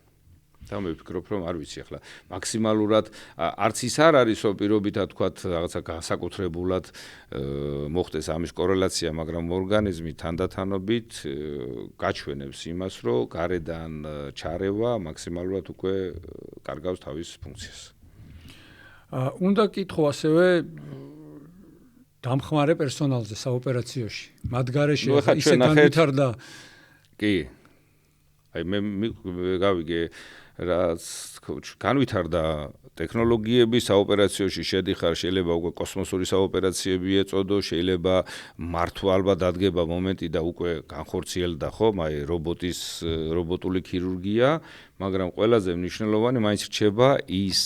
და მე ვფიქრობ, რომ არ ვიცი ახლა მაქსიმალურად არც ის არ არის, რომ პირობითად თქვათ რაღაცა განსაკუთრებულად მოხდეს ამის კორელაცია, მაგრამ ორგანიზმი თანდათანობით გაჩვენებს იმას, რომ გარედან ჩარევა მაქსიმალურად უკვე კარგავს თავის ფუნქციას. უნდა კითხო ასევე დამხმარე პერსონალზე საოპერაციოში. მათ გარეშე ისე განვითარდა. კი. აი მე გავიგე რაც განვითარდა ტექნოლოგიები საოპერაციოში შედიხარ, შეიძლება უკვე კოსმოსური საოპერაციები ეწოდო, შეიძლება მართვა ალბათ დადგება მომენტი და უკვე განხორციელდა ხო, აი რობოტული ქირურგია, მაგრამ ყველაზე მნიშვნელოვანი მაინც რჩება ის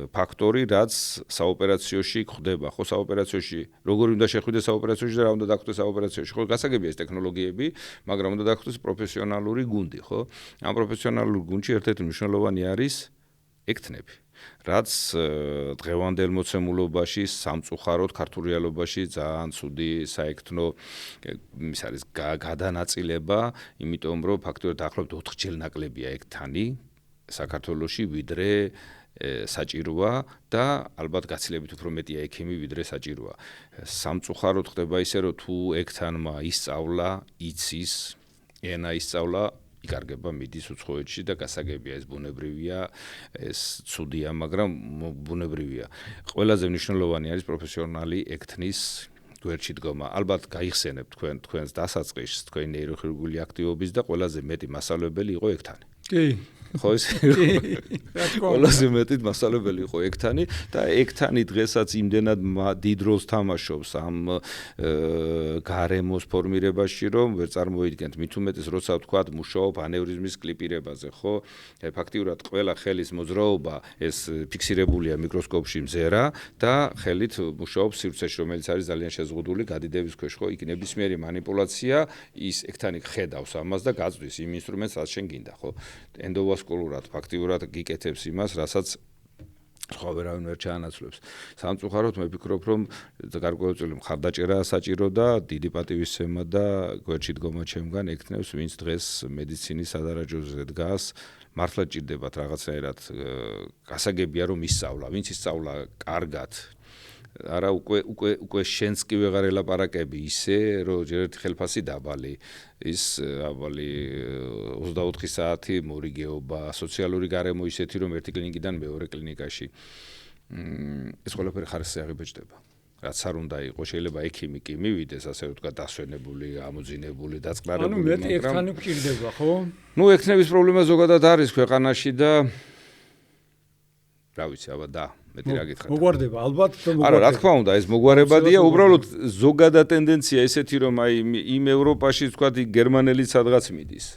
ფაქტორი, რაც საოპერაციოში ხდება, ხო, საოპერაციოში როგორ უნდა შეხვიდეს საოპერაციოში და რა უნდა დაგხვდეს საოპერაციოში, ხო, გასაგებია ეს ტექნოლოგიები, მაგრამ უნდა დაგხვდეს პროფესიონალური გუნდი, ხო? ამ პროფესიონალურ გუნდში ერთ-ერთი მნიშვნელოვანი არის ექთნები. რაც დღევანდელ მოცემულობაში სამწუხაროდ ქართულ რეალობაში ძალიან ცუდი საექთნო ის არის გადანაწილება, იმიტომ რომ ფაქტობრივად დაახლოებით 4 ჯერ ნაკლებია ექთანი საქართველოში, ვიდრე საჭიროა და ალბათ გაცილებით უფრო მეტია ექიმი ვიდრე საჭიროა. სამწუხაროდ ხდება ისე რომ თუ ექთანმა ისწავლა, იცის, ენა ისწავლა იკარგება მიდის უცხოეთში და გასაგებია ეს ბუნებრივია, ეს ცუდია, მაგრამ ბუნებრივია. ყველაზე მნიშვნელოვანი არის პროფესიონალი ექთნის გვერდში დგომა. ალბათ გაიხსენებთ თქვენს დასაწყისს, თქვენი ნეიროქირურგიული აქტივობის და ყველაზე მეტი მასწავლებელი იყო ექთანი. კი. ხო ეს ყველაზე მეტი მასწავლებელი იყო ექთანი და ექთანი დღესაც იმდენად დიდ როლს თამაშობს ამ გარემოს ფორმირებაში, რომ ვერ წარმოიდგენთ. მით უმეტეს როცა ვთქვათ მუშაობ ანევრიზმის კლიპირებაზე, ხო? ფაქტიურად ყველა ხელის მოძრაობა ეს ფიქსირებულია მიკროსკოპში მზერა და ხელით მუშაობს სივრცეში, რომელიც არის ძალიან შეზღუდული გადიდების ქვეშ, ხო? იქ ნებისმიერი манипуляცია ის ექთანი ხედავს ამას და გაწვდის იმ ინსტრუმენტს, რაც შენ გინდა, ხო? ენდოვასკულურად ფაქტიურად გიკეთებს იმას, რასაც სხვა ვერავინ ვერ ჩაანაცვლებს. სამწუხაროდ მე ვფიქრობ, რომ გარკვეულწილი მხარდაჭერაა საჭირო და დიდი პატივისცემა და გვერდში დგომა ჩემგან ექთნებს, ვინც დღეს მედიცინის სადარაჯოზე დგას, მართლა ჭირდებათ რაღაცნაირად გასაგებია რომ ისწავლა, ვინც ისწავლა კარგად. არა უკვე შენს კი ვეღარ ელაპარაკები ისე რომ ჯერ ერთი ხელფასი დაბალი ის აბალი 24 საათი მორიგეობა სოციალური გარემო ისეთი რომ ერთი კლინიკიდან მეორე კლინიკაში ეს ყველაფერი ხარისხზე აღიბეჭდება რაც არ უნდა იყოს შეიძლება ექიმი კი მივიდეს ასე ვთქვათ დასვენებული ამოძინებული დაწყნარებული ანუ მეტი ექთანი გვჭირდება ხო ნუ ექთნების პრობლემა ზოგადად არის ქვეყანაში და რა ვიცი აბა და მეტი რა გითხრათ. მოგვარდება, ალბათ მოგვარდება. არა, რა თქმა უნდა, ეს მოგვარებადია, უბრალოდ ზოგადად ტენდენცია ესეთი, რომ აი იმ ევროპაში თქვათ გერმანელი სადღაც მიდის.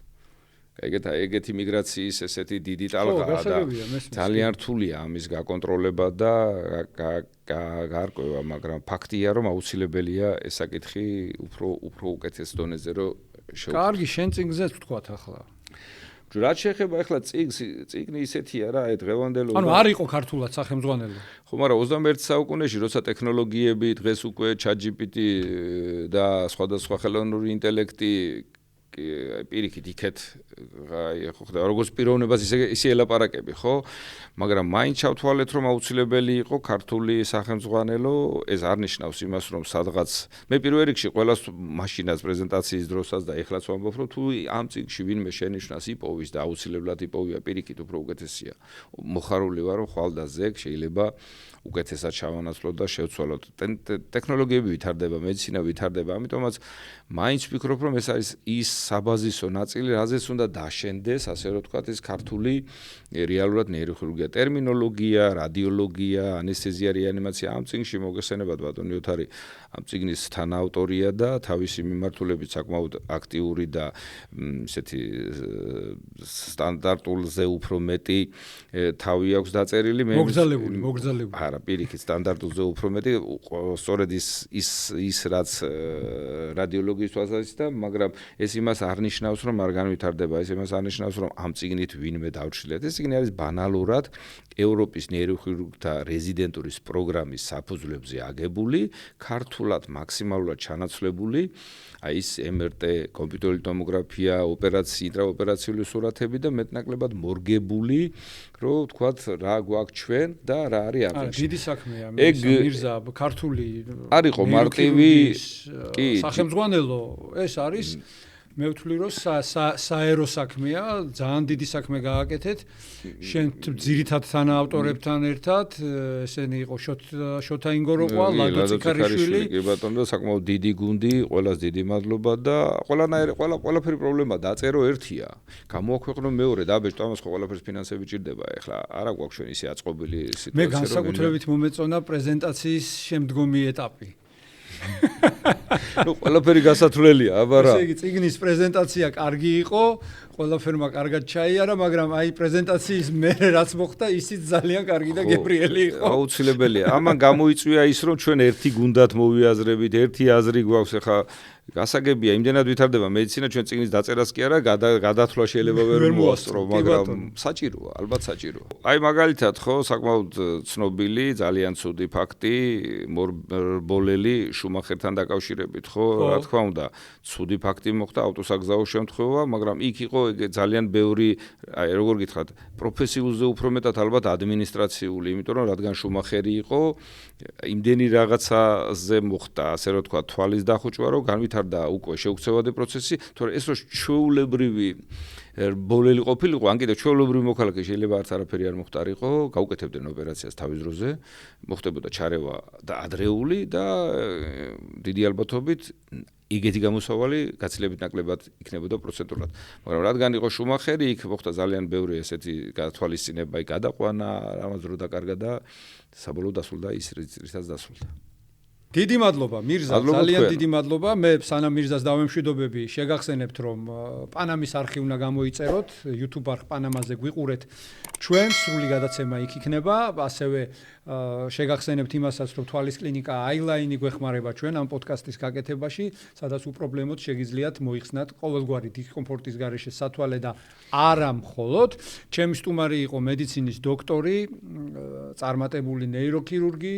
ეგეთი მიგრაციის ესეთი დიდი ტალღაა და ძალიან რთულია ამის გაკონტროლება და გარკვევა, მაგრამ ფაქტია, რომ აუცილებელია ეს საკითხი უფრო უკეთეს დონეზე რომ შევხვდეთ. კარგი, შენ წიგნზეც ვთქვათ ახლა. რაც შეეხება ახლა წიგნი ისეთია რა, აი დღევანდელობა. ანუ არ იყო ქართულად სახელმძღვანელო. ხო, მაგრამ 21 საუკუნეში, როცა ტექნოლოგიები დღეს უკვე ChatGPT და სხვადასხვა ხელოვნური ინტელექტი პირიქით იქეთ, აი ხო ხდება, როგორც პიროვნებას ისე ელაპარაკები, ხო? მაგრამ მაინც ჩავთვალეთ, რომ აუცილებელი იყო ქართული სახელმძღვანელო, ეს არ ნიშნავს იმას, რომ სადღაც მე პირველ რიგში ყველას მაშინაც პრეზენტაციის დროსაც და ეხლაც ვამბობ, რომ თუ ამ წიგნში ვინმე შენიშნას იპოვის და აუცილებლად იპოვია პირიქით უფრო უკეთესია. მოხარული ვარ, რომ ხვალ და ზეგ შეიძლება უკეთესად ჩავანაცვლოთ და შევცვალოთ. ტექნოლოგიები ვითარდება, მედიცინა ვითარდება, ამიტომაც მაინც ვფიქრობ, რომ ეს არის ის საბაზისო ნაწილი, რაზეც უნდა დაშენდეს, ასე რომ ვთქვათ, ეს ქართული რეალურად ნეიროქირურგია, ტერმინოლოგია, რადიოლოგია, ანესთეზია, რეანიმაცია. ამ წიგნში მოგესწრებათ ბატონი ოთარი, ამ წიგნის თანაავტორია და თავისი მიმართულებით საკმაოდ აქტიური და ესეთი სტანდარტულზე უფრო მეტი თავი აქვს დაწერილი. მოგზალებული. არა, პირიქით სტანდარტულზე უფრო მეტი, სწორედ ის რაც რადიოლოგიის თვალსაზრისით და მაგრამ ეს იმას არ ნიშნავს, რომ არ განვითარდება, ეს იმას არ ნიშნავს, რომ ამ წიგნით ვინმე დავშლილეთ. ეს წიგნი არის ბანალურად ევროპის ნეიროქირურგთა რეზიდენტურის პროგრამის საფუძვლებზე აგებული, ქართულად მაქსიმალურად ჩანაცვლებული, აი ეს MRT, კომპიუტერული ტომოგრაფია, ინტრაოპერაციული სურათები და მეტნაკლებად მორგებული, რომ ვთქვათ, რა გვაქვს ჩვენ და რა არის აფრიკაში. დიდი საქმეა, მირზა, ქართული არისო მარტივი სახელმძღვანელო, ეს არის მე ვთვლი რომ საერო საქმეა, ძალიან დიდი საქმე გააკეთეთ. შენ ძირითად თანაავტორებთან ერთად, ესენი იყო შოთა ინგოროყვა, ლადო ციქარიშვილი. კი ბატონო, საკმაოდ დიდი გუნდი, ყველას დიდი მადლობა და ყველაფერი პრობლემა დაწერო ერთია. გამოაქვეყნო მეორე, დაბეჭდო ამას ხო ყველაფერს ფინანსები ჭირდება. ეხლა არა გვაქვს ჩვენ ისე აწყობილი სიტუაცია. მე განსაკუთრებით მომეწონა პრეზენტაციის შემდგომი ეტაპი. ნუ ყველაფერი გასათვლელია, აბა რა. ესე იგი წიგნის პრეზენტაცია კარგი იყო, ყველაფერმა კარგად ჩაიარა, მაგრამ აი პრეზენტაციის მერე რაც მოხდა, ისიც ძალიან კარგი და გებრიელი იყო. აუცილებელია. ამან გამოიწვია ის, რომ ჩვენ ერთი გუნდად მოვიაზრებით, ერთი აზრი გვაქვს, ახლა გასაგებია, იმდენად ვითარდება მედიცინა, ჩვენ წიგნის დაწერას კი არა, გადათვლა შეიძლება ვერ მოასწრო, მაგრამ საჭიროა, ალბათ საჭიროა. აი მაგალითად, ხო, საკმაოდ ცნობილი, ძალიან ცუდი ფაქტი, მორბოლელი შუმახერთან დაკავშირებით, ხო, რა თქმა უნდა, ცუდი ფაქტი მოხდა ავტოსაგზაო შემთხვევა, მაგრამ იქ იყო ძალიან ბევრი, აი როგორ გითხრათ, პროფესიულზე უფრო მეტად ალბათ ადმინისტრაციული, იმიტომ რომ რადგან შუმახერი იყო, იმდენი რაღაცაზე მოხდა, ასე რომ თქვა, თვალის დახუჭვა, რომ განვითარდა უკვე შეუქცევადი პროცესი, თორე ეს რო ჩვეულებრივი ბოლელი ყოფილიყო, ან კიდევ ჩვეულებრივი მოქალაქე შეიძლება არც არაფერი არ მოხდარიყო, გაუკეთებდნენ ოპერაციას თავის დროზე, მოხდებოდა ჩარევა და ადრეული და დიდი ალბათობით იგეთი გამოსავალი გაცილებით ნაკლებად იქნებოდა პროცენტულად. მაგრამ რადგან იყო შუმახერი, იქ მოხდა ძალიან ბევრი ესეთი გათვალისწინება, გადაყვანა, რამაც დრო დაკარგა და საბოლოოდ დასრულდა ის, რითაც დასრულდა. დიდი მადლობა მირზა, ძალიან დიდი მადლობა. მე სანამ მირზას დავემშვიდობები, შეგახსენებთ რომ პანამის არხი უნდა გამოიწეროთ, YouTube არხ პანამაზე გვიყურეთ. ჩვენ სრული გადაცემა იქ იქნება, ასევე შეგახსენებთ იმასაც, რომ თვალის კლინიკა Eyeline გვეხმარება ჩვენ ამ პოდკასტის გაკეთებაში, სადაც უპრობლემოდ შეგიძლიათ მოიხსნათ ყოველგვარი დისკომფორტის გარეშე სათვალე და არა მხოლოდ. ჩემი სტუმარი იყო მედიცინის დოქტორი, წარმატებული ნეიროქირურგი,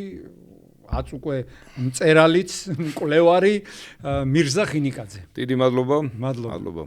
აც უკვე მწერალიც, მკვლევარი მირზა ხინიკაძე. დიდი მადლობა. მადლობა.